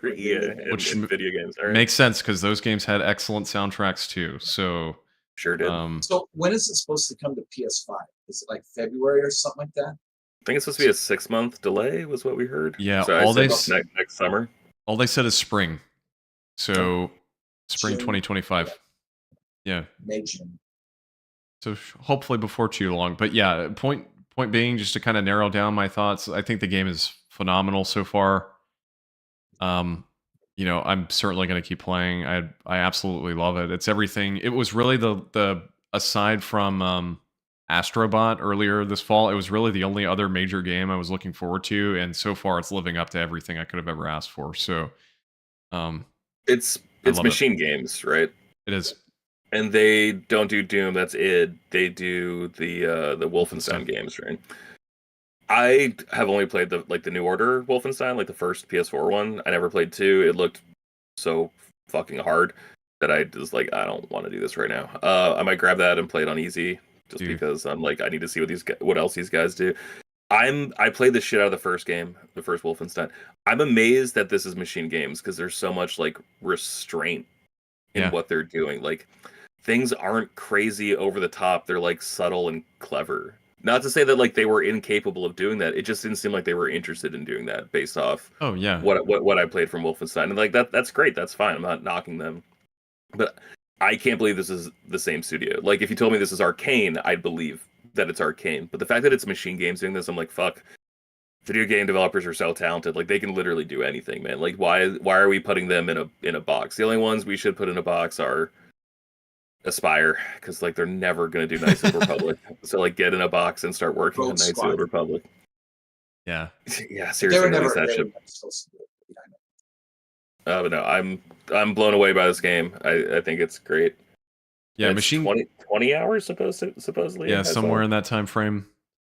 Which in video games. All right, makes sense because those games had excellent soundtracks too. So, sure did. So when is it supposed to come to PS5? Is it like February or something like that? I think it's supposed to be a 6-month delay, was what we heard. Yeah, so all I they said next summer. all they said is spring. So, spring June. 2025. Yeah. May, June. So hopefully before too long. But yeah, point being, just to kind of narrow down my thoughts, I think the game is phenomenal so far. I'm certainly going to keep playing. I absolutely love it. It's everything. It was really the aside from Astrobot earlier this fall, it was really the only other major game I was looking forward to, and so far it's living up to everything I could have ever asked for. So, It's love machine games, right? it is. And they don't do Doom. That's id. They do the Wolfenstein Wolfenstein. games, right? I have only played the New Order Wolfenstein, like the first PS4 one. I never played 2. It looked so fucking hard that I was like, I don't want to do this right now. I might grab that and play it on easy just Dude. because I'm like, I need to see what else these guys do. I played the shit out of the first game, the first Wolfenstein. I'm amazed that this is machine games because there's so much like restraint in what they're doing. Like things aren't crazy over the top. They're like subtle and clever. Not to say that like they were incapable of doing that. It just didn't seem like they were interested in doing that based off Oh yeah. what I played from Wolfenstein. And like that's great. That's fine. I'm not knocking them. But I can't believe this is the same studio. Like if you told me this is Arcane, I'd believe that it's Arcane. But the fact that it's Machine Games doing this, I'm like, fuck. Video game developers are so talented. Like they can literally do anything, man. Like why are we putting them in a box? The only ones we should put in a box are Aspire, because like they're never gonna do Knights of the Republic. So like get in a box and start working on Rogue Knights of the Squadron. Republic. Yeah. Yeah, They were seriously, never release that they shit. were never supposed to do it. Yeah, I know. But no, I'm blown away by this game. I think it's great. Yeah, It's machine 20 hours supposedly. Yeah, I saw. somewhere in that time frame,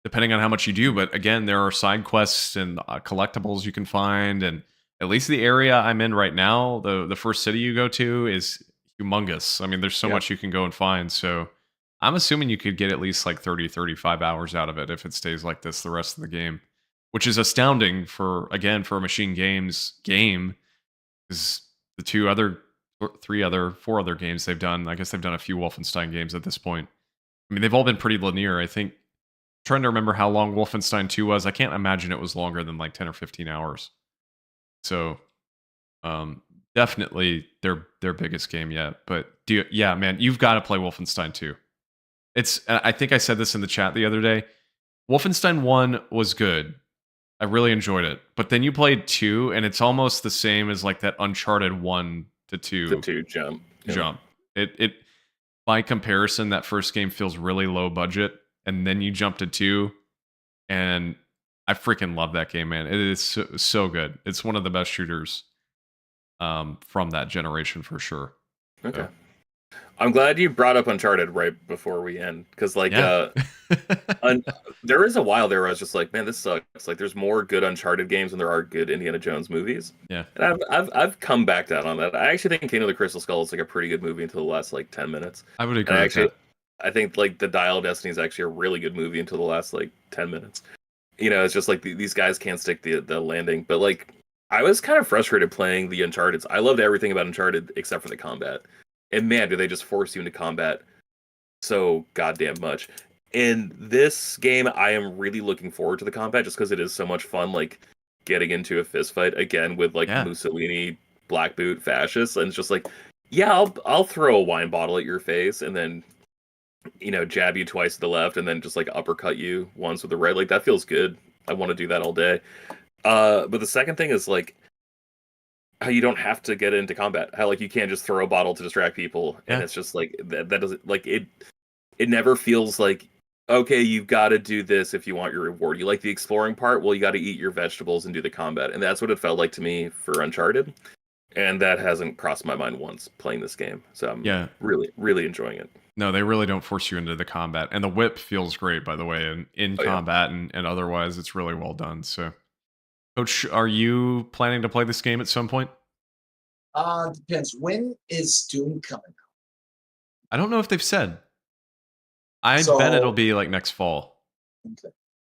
depending on how much you do. But again, there are side quests and collectibles you can find, and at least the area I'm in right now, the first city you go to is humongous. I mean, there's so Yeah. much you can go and find. So I'm assuming you could get at least like 35 hours out of it if it stays like this the rest of the game, which is astounding for a machine games game. Because the 4 other games they've done, I guess they've done a few Wolfenstein games at this point. I mean, they've all been pretty linear. I think, trying to remember how long Wolfenstein 2 was. I can't imagine it was longer than like 10 or 15 hours. So, Definitely their biggest game yet. But yeah, man, you've got to play Wolfenstein 2. I think I said this in the chat the other day. Wolfenstein 1 was good. I really enjoyed it. But then you played 2 and it's almost the same as like that Uncharted 1 to 2 The 2 jump. jump. It by comparison, that first game feels really low budget, and then you jump to 2, and I freaking love that game, man. It is so good. It's one of the best shooters from that generation for sure. Okay. So, I'm glad you brought up Uncharted right before we end, because like yeah. there is a while there where I was just like, man, this sucks. Like, there's more good Uncharted games than there are good Indiana Jones movies. Yeah. And I've come back down on that. I actually think Kingdom of the Crystal Skull is like a pretty good movie until the last like 10 minutes. I would And agree with that. I think like the Dial of Destiny is actually a really good movie until the last like 10 minutes. You know, it's just like these guys can't stick the landing. But like, I was kind of frustrated playing the Uncharted. I loved everything about Uncharted except for the combat. And man, do they just force you into combat so goddamn much. In this game, I am really looking forward to the combat just because it is so much fun, like getting into a fist fight again with like Mussolini, black boot fascists, and it's just like, yeah, I'll throw a wine bottle at your face and then, you know, jab you twice to the left and then just like uppercut you once with the right. Like, that feels good. I want to do that all day. But the second thing is like how you don't have to get into combat. How like you can't just throw a bottle to distract people, and it's just like that doesn't like it. It never feels like, okay, you've got to do this if you want your reward. You like the exploring part? Well, you got to eat your vegetables and do the combat. And that's what it felt like to me for Uncharted. And that hasn't crossed my mind once playing this game. So I'm really, really enjoying it. No, they really don't force you into the combat. And the whip feels great, by the way, and in combat and otherwise, it's really well done. So, Coach, are you planning to play this game at some point? Depends. When is Doom coming out? I don't know if they've said. I bet it'll be like next fall. Okay.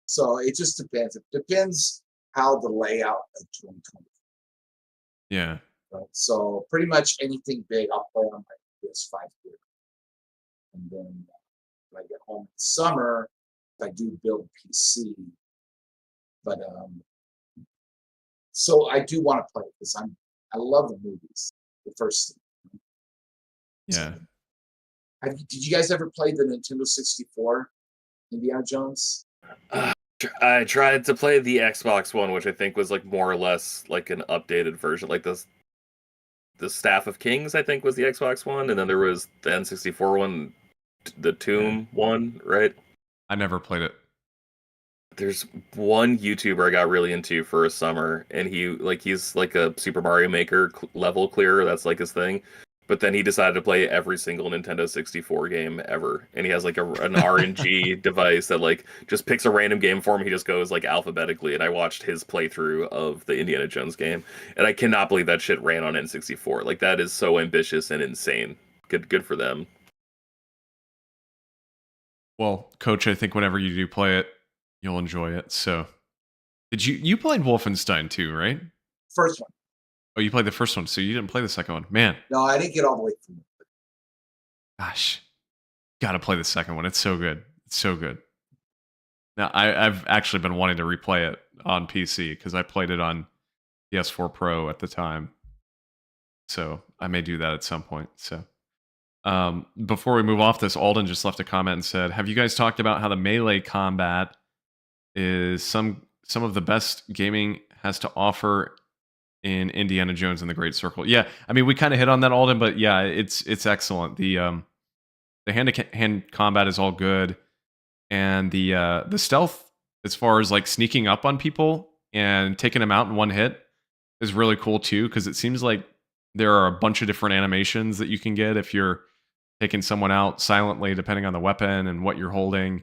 So it just depends. It depends how the layout of 2020. Yeah. Right? So pretty much anything big, I'll play on my PS5 here. And then when I get home in summer, I do build a PC. But so I do want to play it because I love the movies. The first thing. Yeah. Did you guys ever play the Nintendo 64 Indiana Jones? I tried to play the Xbox one, which I think was like more or less like an updated version. Like the Staff of Kings, I think, was the Xbox one, and then there was the N64 one, the Tomb one, right? I never played it. There's one YouTuber I got really into for a summer, and he's like a Super Mario Maker level clearer. That's like his thing. But then he decided to play every single Nintendo 64 game ever. And he has like an RNG device that like just picks a random game for him. He just goes like alphabetically. And I watched his playthrough of the Indiana Jones game. And I cannot believe that shit ran on N64. Like, that is so ambitious and insane. Good for them. Well, Coach, I think whenever you do play it, you'll enjoy it. So, you played Wolfenstein 2, right? First one. Oh, you played the first one, so you didn't play the second one. Man. No, I didn't get all the way through. Gosh. Gotta play the second one. It's so good. It's so good. Now, I've actually been wanting to replay it on PC because I played it on PS4 Pro at the time. So I may do that at some point. So before we move off this, Alden just left a comment and said, have you guys talked about how the melee combat is some of the best gaming has to offer in Indiana Jones and the Great Circle? Yeah, I mean, we kind of hit on that, Alden, but yeah, it's excellent. The hand-to-hand combat is all good, and the stealth, as far as like sneaking up on people and taking them out in one hit, is really cool too. Because it seems like there are a bunch of different animations that you can get if you're taking someone out silently, depending on the weapon and what you're holding.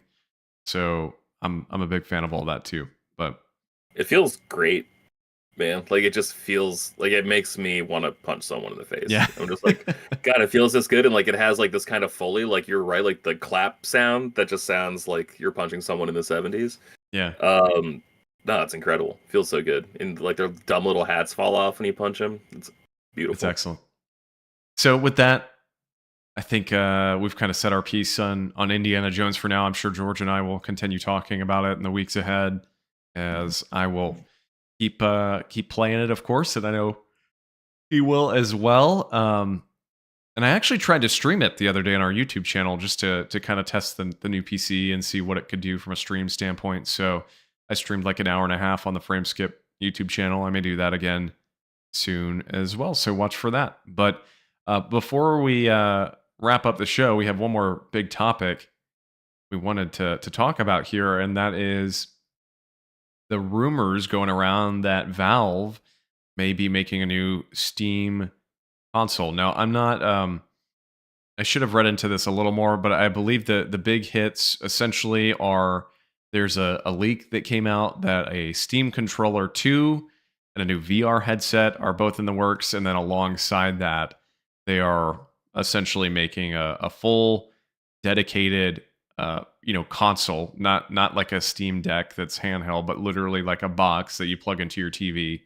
So I'm a big fan of all that too. But it feels great, man. Like, it just feels like it makes me want to punch someone in the face. Yeah. I'm just like, God, it feels this good. And like, it has like this kind of Foley, like, you're right, like the clap sound that just sounds like you're punching someone in the 70s. Yeah. No, it's incredible. Feels so good. And like, their dumb little hats fall off when you punch them. It's beautiful. It's excellent. So with that, I think we've kind of set our piece on Indiana Jones for now. I'm sure George and I will continue talking about it in the weeks ahead, as I will keep playing it, of course. And I know He will as well. And I actually tried to stream it the other day on our YouTube channel just to kind of test the new PC and see what it could do from a stream standpoint. So I streamed like an hour and a half on the Frameskip YouTube channel. I may do that again soon as well. So watch for that. But before we wrap up the show, we have one more big topic we wanted to talk about here, and that is the rumors going around that Valve may be making a new Steam console. Now, I'm not. I should have read into this a little more, but I believe the big hits essentially are there's a leak that came out that a Steam Controller 2 and a new VR headset are both in the works, and then alongside that, they are essentially making a full dedicated console, not like a Steam Deck that's handheld, but literally like a box that you plug into your TV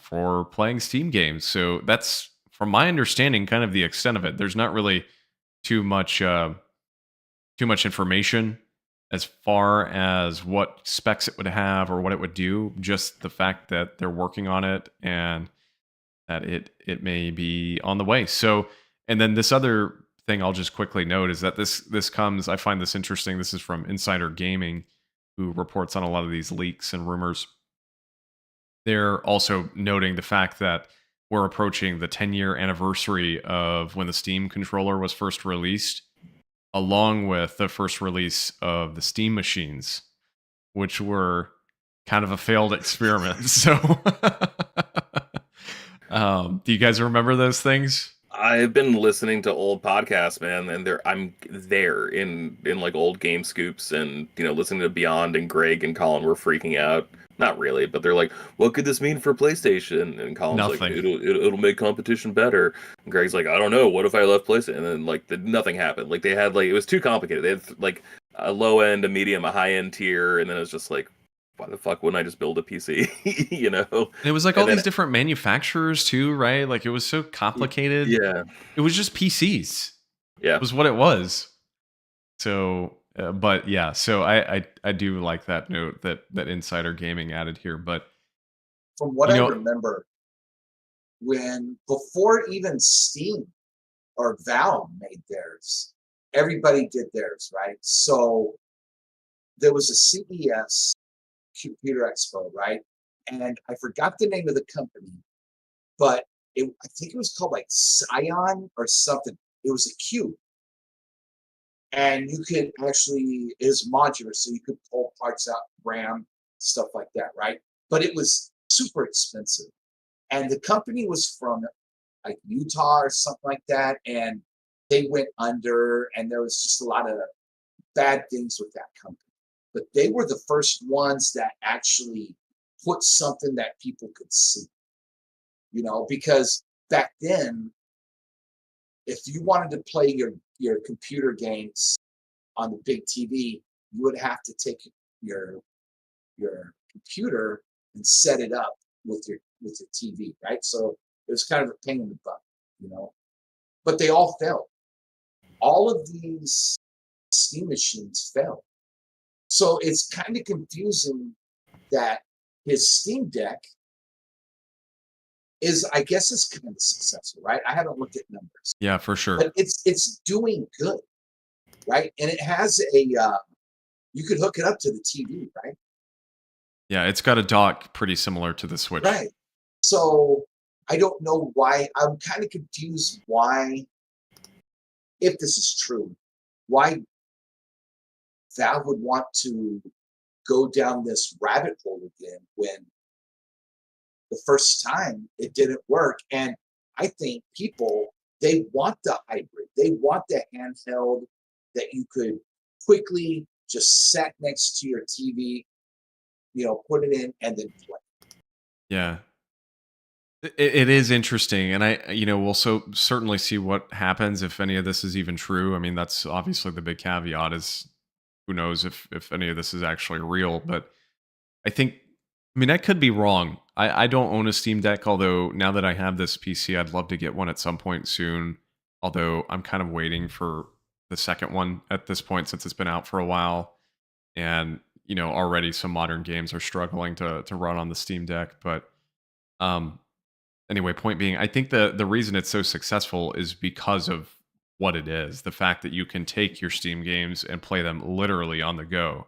for playing Steam games. So that's, from my understanding, kind of the extent of it. There's not really too much information as far as what specs it would have or what it would do. Just the fact that they're working on it and that it may be on the way. So, and then this other thing I'll just quickly note is that this comes. I find this interesting. This is from Insider Gaming, who reports on a lot of these leaks and rumors. They're also noting the fact that we're approaching the 10-year anniversary of when the Steam controller was first released, along with the first release of the Steam machines, which were kind of a failed experiment. So, do you guys remember those things? I've been listening to old podcasts, man, and I'm there in like old game scoops, and listening to Beyond, and Greg and Colin were freaking out. Not really, but they're like, "What could this mean for PlayStation?" And Colin's Nothing. like, "It'll make competition better." And Greg's like, "I don't know. What if I left PlayStation?" And then nothing happened. Like they had it was too complicated. They had like a low end, a medium, a high end tier, and then it was just like, why the fuck wouldn't I just build a PC? It was like all these different manufacturers too, right? Like it was so complicated. Yeah, it was just PCs. Yeah, it was what it was. So, but yeah, so I do like that note that Insider Gaming added here. But from what I remember, before even Steam or Valve made theirs, everybody did theirs, right? So there was a CES Computer Expo, right? And I forgot the name of the company, but I think it was called like Scion or something. It was a cube. And you could actually, it was modular, so you could pull parts out, RAM, stuff like that, right? But it was super expensive. And the company was from like Utah or something like that. And they went under, and there was just a lot of bad things with that company. But they were the first ones that actually put something that people could see, because back then, if you wanted to play your computer games on the big TV, you would have to take your computer and set it up with your TV, right? So it was kind of a pain in the butt, But they all failed. All of these Steam machines failed. So it's kind of confusing that his Steam Deck I guess it's kind of successful, right? I haven't looked at numbers. Yeah, for sure. But it's doing good, right? And it has you could hook it up to the TV, right? Yeah, it's got a dock pretty similar to the Switch. Right. So I don't know why. I'm kind of confused why, if this is true, why Valve would want to go down this rabbit hole again when the first time it didn't work. And I think people, they want the hybrid. They want the handheld that you could quickly just set next to your TV, put it in and then play. Yeah. It is interesting, and we'll certainly see what happens if any of this is even true. I mean, that's obviously the big caveat is who knows if any of this is actually real. But I could be wrong. I don't own a Steam Deck, although now that I have this PC, I'd love to get one at some point soon. Although I'm kind of waiting for the second one at this point since it's been out for a while, and already some modern games are struggling to run on the Steam Deck. But anyway, point being, I think the reason it's so successful is because of what it is. The fact that you can take your Steam games and play them literally on the go.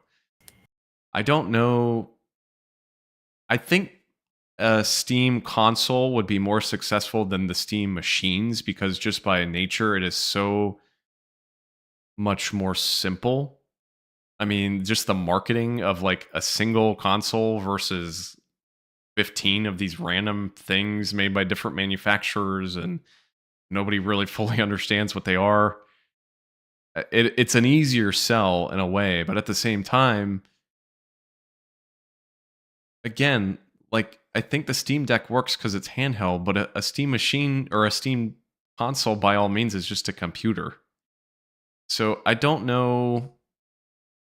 I don't know. I think a Steam console would be more successful than the Steam machines because just by nature it is so much more simple. I mean, just the marketing of like a single console versus 15 of these random things made by different manufacturers and nobody really fully understands what they are. It's an easier sell in a way, but at the same time, again, like I think the Steam Deck works because it's handheld, but a Steam machine or a Steam console, by all means, is just a computer. So I don't know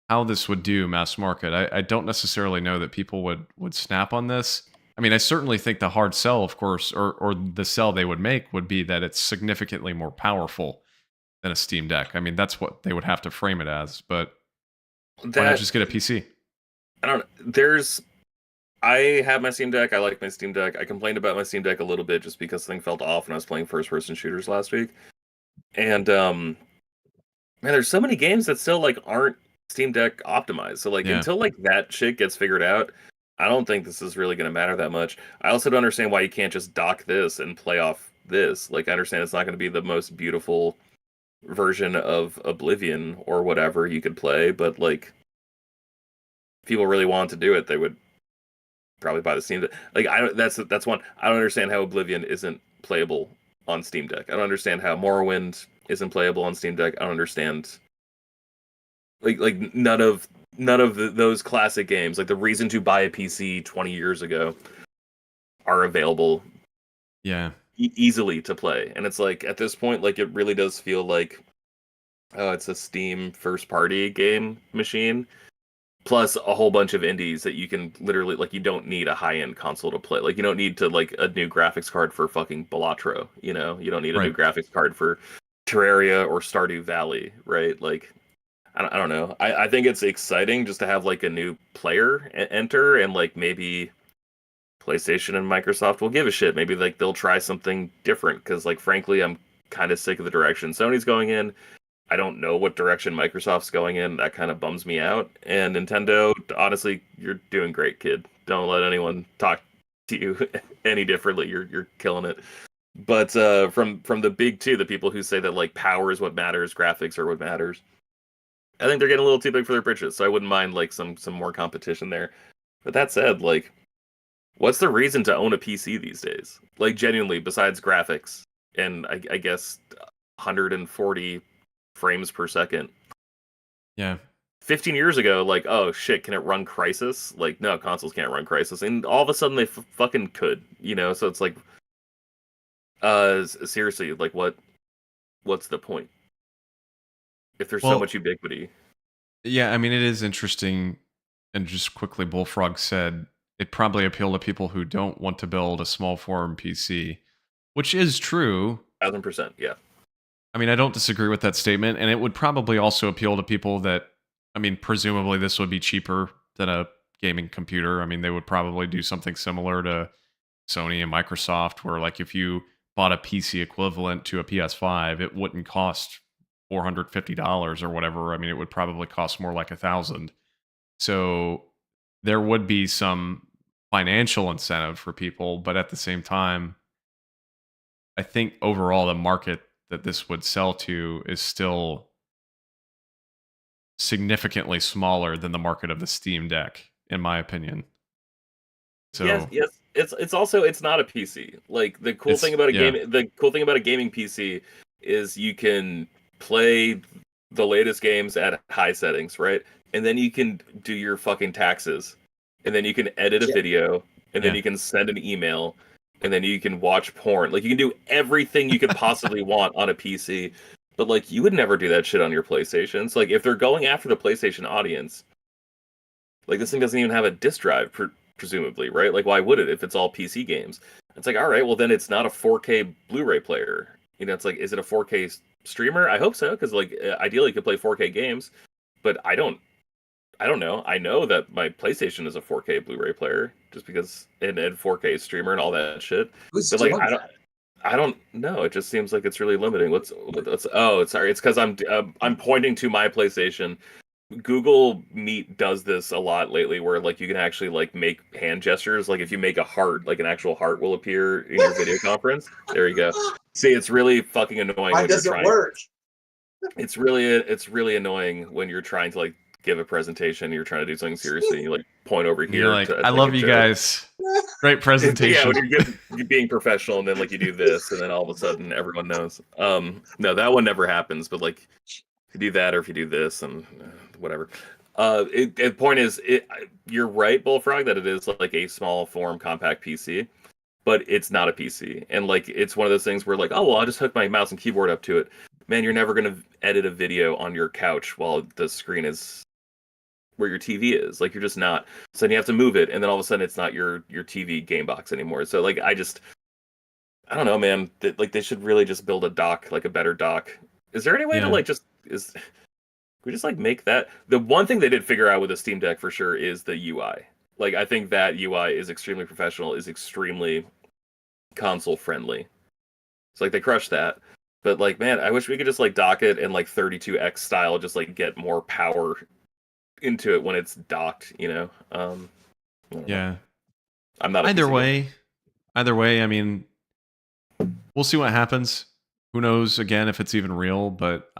how this would do mass market. I don't necessarily know that people would snap on this. I mean, I certainly think the hard sell, of course, or the sell they would make would be that it's significantly more powerful than a Steam Deck. I mean, that's what they would have to frame it as. But why not just get a PC? I don't know. I have my Steam Deck. I like my Steam Deck. I complained about my Steam Deck a little bit just because something felt off when I was playing first-person shooters last week. And man, there's so many games that still like aren't Steam Deck optimized. So like until like that shit gets figured out, I don't think this is really going to matter that much. I also don't understand why you can't just dock this and play off this. Like I understand it's not going to be the most beautiful version of Oblivion or whatever you could play, but like if people really want to do it, they would probably buy the Steam Deck. Like that's one. I don't understand how Oblivion isn't playable on Steam Deck. I don't understand how Morrowind isn't playable on Steam Deck. I don't understand like none of those classic games, like the reason to buy a PC 20 years ago, are available. Yeah. Easily to play. And it's like at this point, like it really does feel like it's a Steam first party game machine plus a whole bunch of indies that you can literally like you don't need a high-end console to play. Like you don't need to like a new graphics card for fucking Balatro, you know? You don't need a new graphics card for Terraria or Stardew Valley, right? Like I don't know. I think it's exciting just to have like a new player enter and like maybe PlayStation and Microsoft will give a shit. Maybe like they'll try something different because like frankly I'm kind of sick of the direction Sony's going in. I don't know what direction Microsoft's going in. That kind of bums me out. And Nintendo, honestly, you're doing great, kid. Don't let anyone talk to you any differently. You're killing it. But from the big two, the people who say that like power is what matters, graphics are what matters, I think they're getting a little too big for their britches. So I wouldn't mind like some more competition there. But that said, like, what's the reason to own a PC these days? Like genuinely, besides graphics and I guess 140 frames per second. Yeah. 15 years ago, like, oh shit, can it run Crysis? Like, no, consoles can't run Crysis, and all of a sudden they fucking could, you know. So it's like, seriously, like, what's the point if there's so much ubiquity? Yeah, I mean, it is interesting. And just quickly, Bullfrog said it probably appeal to people who don't want to build a small form PC, which is true. 1000%, yeah. I mean, I don't disagree with that statement, and it would probably also appeal to people that, I mean, presumably this would be cheaper than a gaming computer. I mean, they would probably do something similar to Sony and Microsoft, where like if you bought a PC equivalent to a PS5, it wouldn't cost $450 or whatever. I mean, it would probably cost more like $1,000. So there would be some financial incentive for people, but at the same time, I think overall the market that this would sell to is still significantly smaller than the market of the Steam Deck, in my opinion. So yes. It's also it's not a PC. Like the cool thing about a gaming PC is you can play the latest games at high settings, right? And then you can do your fucking taxes, and then you can edit a video, and then you can send an email, and then you can watch porn. Like you can do everything you could possibly want on a PC. But like you would never do that shit on your PlayStation. So like if they're going after the PlayStation audience, like this thing doesn't even have a disk drive, presumably, right? Like why would it if it's all PC games? It's like, all right, well then it's not a 4K Blu-ray player. You know, it's like, is it a 4K streamer? I hope so, because like ideally you could play 4K games. But I don't I don't know. I know that my PlayStation is a 4K Blu-ray player just because and 4K streamer and all that shit. Who's But like doing that? I don't know. It just seems like it's really limiting. What's oh, sorry. It's because I'm pointing to my PlayStation. Google Meet does this a lot lately, where like you can actually like make hand gestures. Like if you make a heart, like an actual heart will appear in your video conference. There you go. See, it's really fucking annoying Mine when you're doesn't trying. work. It's really annoying when you're trying to like give a presentation. You're trying to do something seriously. And you like point over And here. you're like, to I make love a you joke. guys. Great Yeah, presentation. when you're being professional, and then like you do this, and then all of a sudden everyone knows. No, that one never happens. But like, if you do that, or if you do this, and whatever. The point is, you're right, Bullfrog, that it is like a small form compact PC, but it's not a PC, and like it's one of those things where like, oh well, I'll just hook my mouse and keyboard up to it. Man, you're never gonna edit a video on your couch while the screen is where your TV is. Like you're just not. So then you have to move it, and then all of a sudden it's not your TV game box anymore. So like I don't know, man. Like they should really just build a dock, like a better dock. Is there any way to Yeah. like we just like make that the one thing they did figure out with the Steam Deck for sure is the UI. Like I think that UI is extremely professional, is extremely console friendly. It's like they crushed that. But like, man, I wish we could just like dock it in like 32x style, just like get more power into it when it's docked, you know. I don't know. Yeah. I'm not a Either PC guy. way, I mean, we'll see what happens. Who knows again if it's even real, but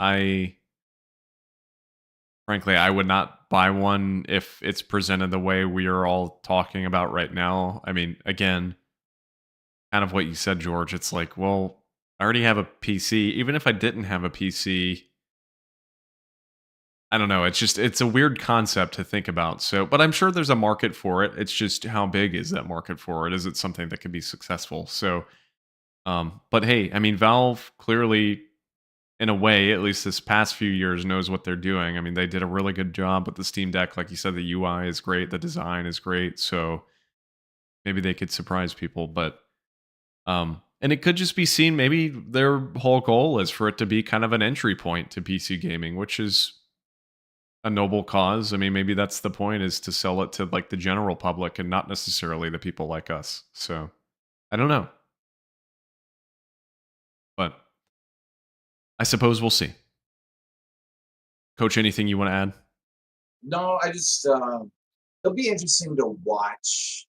frankly, I would not buy one if it's presented the way we are all talking about right now. I mean, again, kind of what you said, George. It's like, well, I already have a PC. Even if I didn't have a PC, I don't know. It's a weird concept to think about. So, but I'm sure there's a market for it. It's just how big is that market for it? Is it something that could be successful? So, but hey, I mean, Valve clearly, in a way, at least this past few years, knows what they're doing. I mean, they did a really good job with the Steam Deck. Like you said, the UI is great, the design is great. So maybe they could surprise people. But and it could just be seen. Maybe their whole goal is for it to be kind of an entry point to PC gaming, which is a noble cause. I mean, maybe that's the point, is to sell it to like the general public and not necessarily the people like us. So I don't know. But I suppose we'll see. Coach, anything you want to add? No, I just it'll be interesting to watch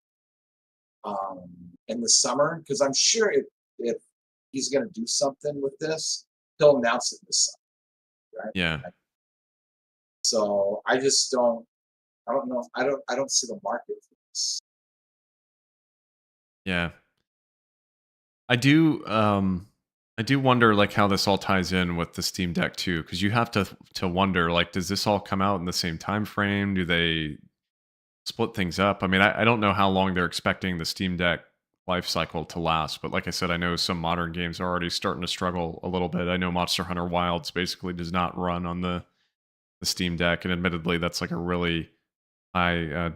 in the summer, because I'm sure if he's going to do something with this, he'll announce it this summer, right? Yeah. So I just don't. I don't know. I don't see the market for this. Yeah. I do wonder like how this all ties in with the Steam Deck too, because you have to wonder, like, does this all come out in the same time frame? Do they split things up? I mean, I don't know how long they're expecting the Steam Deck life cycle to last, but like I said, I know some modern games are already starting to struggle a little bit. I know Monster Hunter Wilds basically does not run on the Steam Deck, and admittedly that's like a really high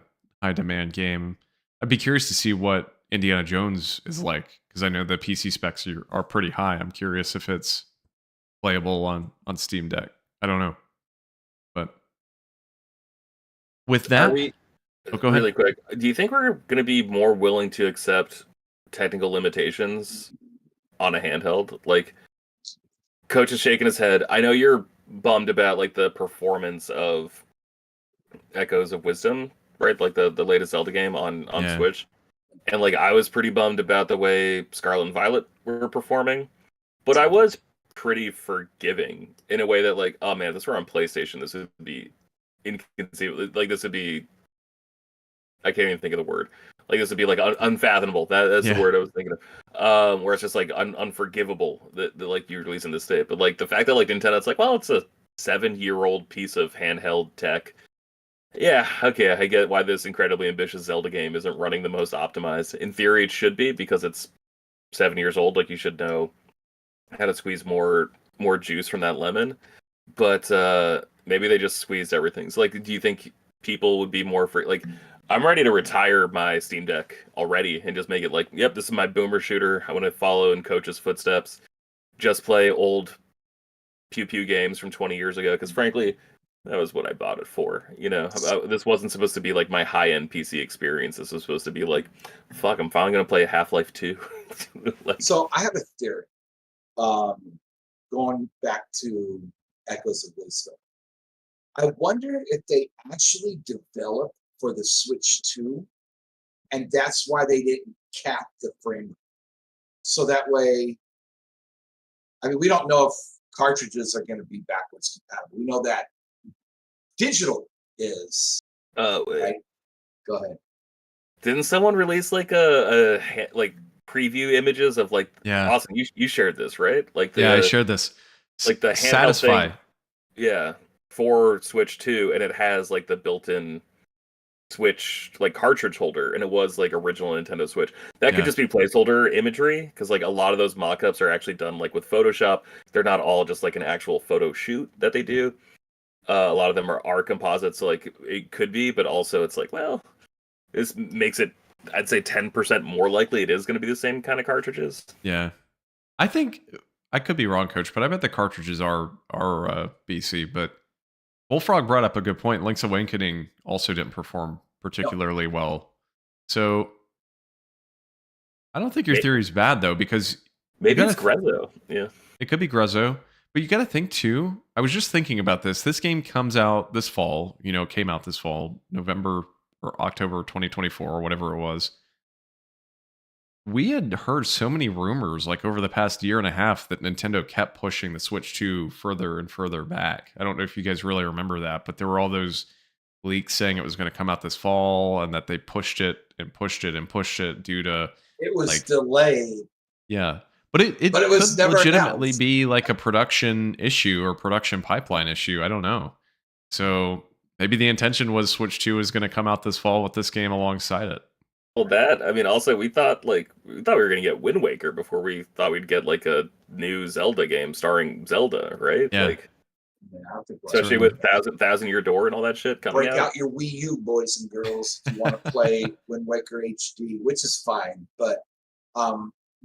demand game. I'd be curious to see what Indiana Jones is like, because I know the PC specs are pretty high. I'm curious if it's playable on Steam Deck. I don't know, but with that, Are we, go ahead. really quick, do you think we're going to be more willing to accept technical limitations on a handheld? Like, Coach is shaking his head. I know you're bummed about like the performance of Echoes of Wisdom, right? Like the latest Zelda game on Yeah. Switch. And like I was pretty bummed about the way Scarlet and Violet were performing, but I was pretty forgiving in a way that like, oh man, if this were on PlayStation, this would be inconceivable. Like this would be, I can't even think of the word. Like this would be like unfathomable. That's Yeah. the word I was thinking of. Where it's just like unforgivable that like you're releasing this state. But like the fact that like Nintendo's like, well, it's a 7-year-old piece of handheld tech. Yeah, okay, I get why this incredibly ambitious Zelda game isn't running the most optimized. In theory, it should be, because it's 7 years old. Like, you should know how to squeeze more juice from that lemon. But maybe they just squeezed everything. So, like, do you think people would be more free? Like, I'm ready to retire my Steam Deck already and just make it like, yep, this is my boomer shooter. I want to follow in Coach's footsteps. Just play old pew pew games from 20 years ago. Because frankly, That was what I bought it for. This wasn't supposed to be like my high-end PC experience. This was supposed to be like, fuck, I'm finally gonna play Half-Life 2. Like, So I have a theory. Going back to Echoes of Wisdom, I wonder if they actually developed for the Switch 2, and that's why they didn't cap the frame. So that way, I mean, we don't know if cartridges are going to be backwards compatible. We know that digital is. Right? Go ahead. Didn't someone release like a like preview images of like? Yeah. Awesome. You shared this, right? Like I shared this. Like the handheld Satisfy. thing. Yeah, for Switch 2, and it has like the built-in Switch like cartridge holder, and it was like original Nintendo Switch. That could just be placeholder imagery, because like a lot of those mock-ups are actually done like with Photoshop. They're not all just like an actual photo shoot that they do. A lot of them are composites, so like it could be, but also it's like, well, this makes it, I'd say 10% more likely it is going to be the same kind of cartridges. Yeah, I think I could be wrong, Coach, but I bet the cartridges are BC. But Bullfrog brought up a good point. Link's Awakening also didn't perform particularly well, so I don't think your theory's bad though, because maybe it's Grezzo. Yeah, it could be Grezzo, but you got to think too. I was just thinking about this. This game comes out this fall. Came out this fall, November or October 2024 or whatever it was. We had heard so many rumors like over the past year and a half that Nintendo kept pushing the Switch 2 further and further back. I don't know if you guys really remember that, but there were all those leaks saying it was going to come out this fall and that they pushed it and pushed it and pushed it due to it was delayed. Yeah. But it was could never legitimately announced. be like a production issue or production pipeline issue. I don't know. So maybe the intention was Switch 2 is going to come out this fall with this game alongside it. Well, that, I mean, also we thought we were gonna get Wind Waker before we thought we'd get like a new Zelda game starring Zelda, right? Yeah. Like, Yeah, I don't think especially with Thousand Year Door and all that shit coming break out your Wii U, boys and girls, if you want to play Wind Waker HD, which is fine. But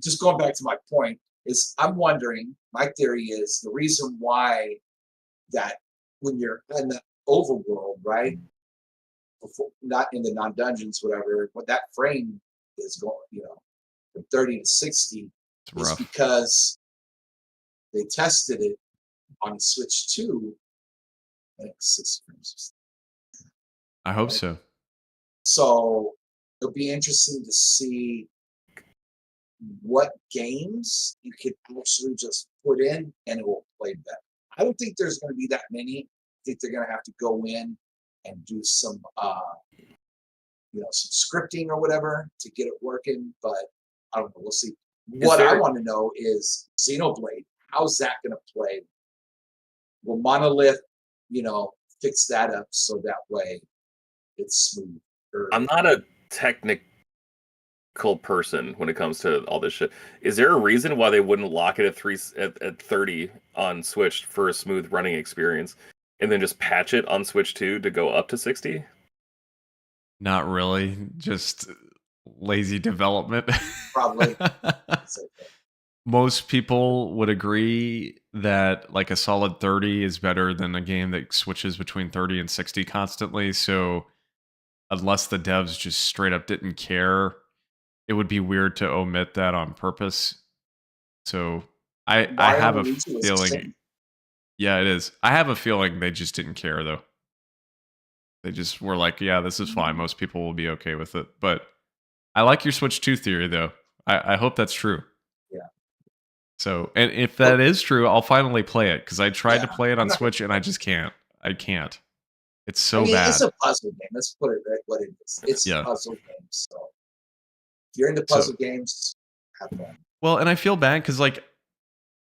just going back to my point is, I'm wondering. My theory is the reason why that when you're in the overworld, right? Before, not in the non-dungeons, whatever, but that frame is going, from 30 to 60 is rough. because they tested it on Switch 2 and it's 6 frames. I hope so. So it'll be interesting to see what games you could actually just put in and it will play better. I don't think there's going to be that many. I think they're going to have to go in and do some scripting or whatever to get it working, but I don't know. We'll see. I want to know is Xenoblade. How's that going to play? Will Monolith, fix that up so that way it's smooth? I'm not a technical person when it comes to all this shit. Is there a reason why they wouldn't lock it at 30 on Switch for a smooth running experience, and then just patch it on Switch 2 to go up to 60? Not really. Just lazy development. Probably. Most people would agree that like a solid 30 is better than a game that switches between 30 and 60 constantly. So unless the devs just straight up didn't care, it would be weird to omit that on purpose. So I have a feeling. Yeah, it is. I have a feeling they just didn't care though. They just were like, yeah, this is fine. Most people will be okay with it. But I like your Switch 2 theory though. I hope that's true. Yeah. So, and if that is true, I'll finally play it because I tried to play it on Switch and I just can't. I can't. It's so bad. It's a puzzle game. Let's put it what it is. It's a puzzle game. So if you're into puzzle games, have fun. Well, and I feel bad because like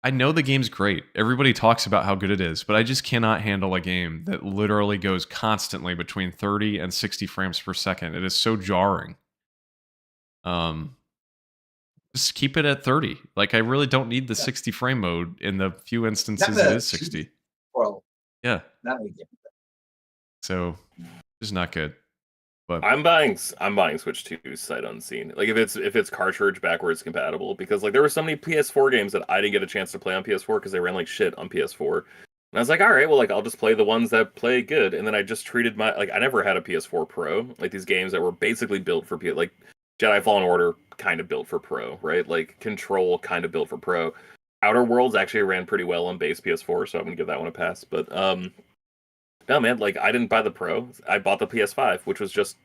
I know the game's great. Everybody talks about how good it is, but I just cannot handle a game that literally goes constantly between 30 and 60 frames per second. It is so jarring. Just keep it at 30. Like I really don't need the 60 frame mode in the few instances it is 60. Well, yeah. Not really good. So it's not good. But I'm buying Switch 2 sight unseen. Like if it's cartridge backwards compatible, because like there were so many PS4 games that I didn't get a chance to play on PS4 because they ran like shit on PS4. And I was like, all right, well, like I'll just play the ones that play good. And then I just treated I never had a PS4 Pro. Like these games that were basically built for like Jedi Fallen Order, kind of built for Pro, right? Like Control, kind of built for Pro. Outer Worlds actually ran pretty well on base PS4, so I'm gonna give that one a pass. But no, man, like I didn't buy the Pro. I bought the PS5, which was just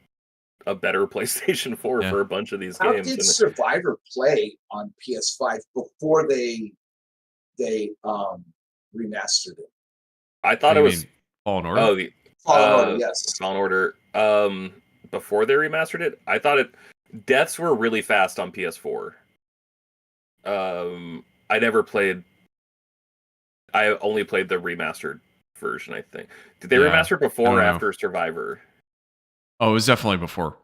a better PlayStation 4 for a bunch of these How games. did Survivor play on PS5 before they remastered it? I thought it was Fallen Order. Oh, Fallen Order, yes. Fallen Order. Before they remastered it, I thought deaths were really fast on PS4. I never played. I only played the remastered version, I think. Did they remaster it before or after Survivor? Oh, it was definitely before.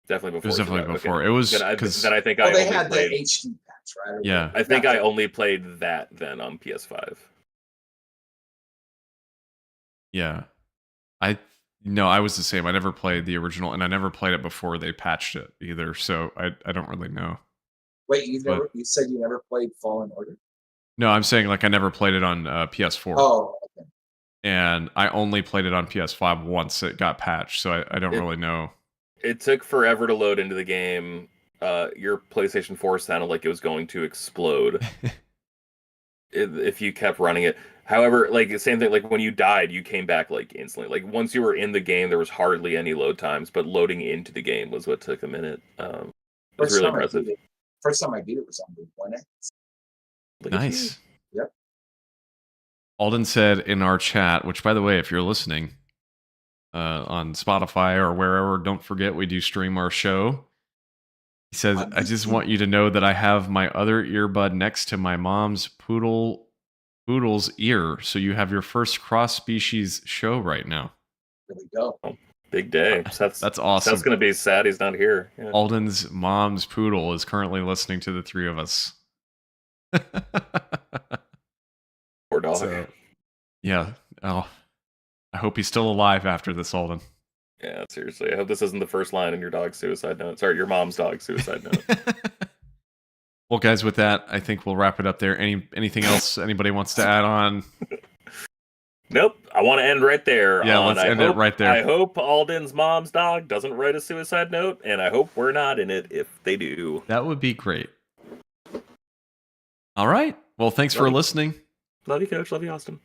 Definitely before. It was definitely before. Okay. It was because then I think they only had played the HD patch, right? Yeah. I think I only played that then on PS5. Yeah. I was the same. I never played the original, and I never played it before they patched it either. So I don't really know. Wait, you said you never played Fallen Order? No, I'm saying like I never played it on PS4. Oh, okay. And I only played it on PS5 once it got patched, so I don't really know. It took forever to load into the game. Your PlayStation 4 sounded like it was going to explode if you kept running it. However, like the same thing, like when you died, you came back like instantly. Like once you were in the game, there was hardly any load times, but loading into the game was what took a minute. It was really impressive. First time I beat it was on the 1X. Nice. Yep. Alden said in our chat, which by the way, if you're listening on Spotify or wherever, don't forget we do stream our show. He says, I just want you to know that I have my other earbud next to my mom's poodle's ear, so you have your first cross-species show right now. There we go. Oh, big day. That's awesome. That's going to be sad he's not here. Yeah. Alden's mom's poodle is currently listening to the three of us. Poor dog. So, yeah. Oh, I hope he's still alive after this, Alden. Yeah, seriously. I hope this isn't the first line in your dog's suicide note. Sorry, your mom's dog's suicide note. Well, guys, with that, I think we'll wrap it up there. Anything else anybody wants to add on? Nope. I want to end right there. Yeah, let's end it right there. I hope Alden's mom's dog doesn't write a suicide note, and I hope we're not in it if they do. That would be great. All right. Well, thanks for listening. Love you, Coach. Love you, Austin.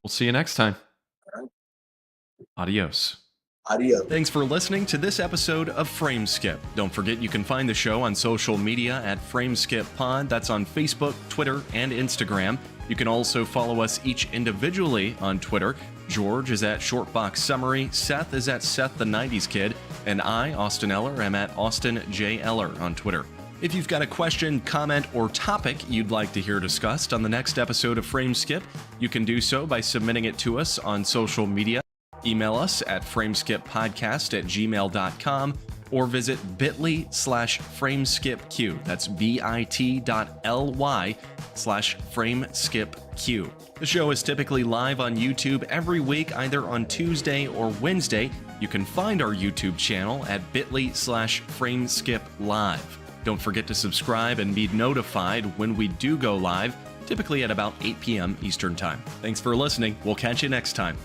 We'll see you next time. Adios. Adios. Thanks for listening to this episode of Frameskip. Don't forget you can find the show on social media at FrameskippPod. That's on Facebook, Twitter, and Instagram. You can also follow us each individually on Twitter. George is at Shortbox Summary, Seth is at Seth the 90s Kid, and I, Austin Eller, am at Austin J. Eller on Twitter. If you've got a question, comment, or topic you'd like to hear discussed on the next episode of Frameskip, you can do so by submitting it to us on social media. Email us at frameskippodcast@gmail.com or visit bit.ly/frameskipq. That's bit.ly/frameskipq. The show is typically live on YouTube every week, either on Tuesday or Wednesday. You can find our YouTube channel at bit.ly/frameskiplive. Don't forget to subscribe and be notified when we do go live, typically at about 8 p.m. Eastern Time. Thanks for listening. We'll catch you next time.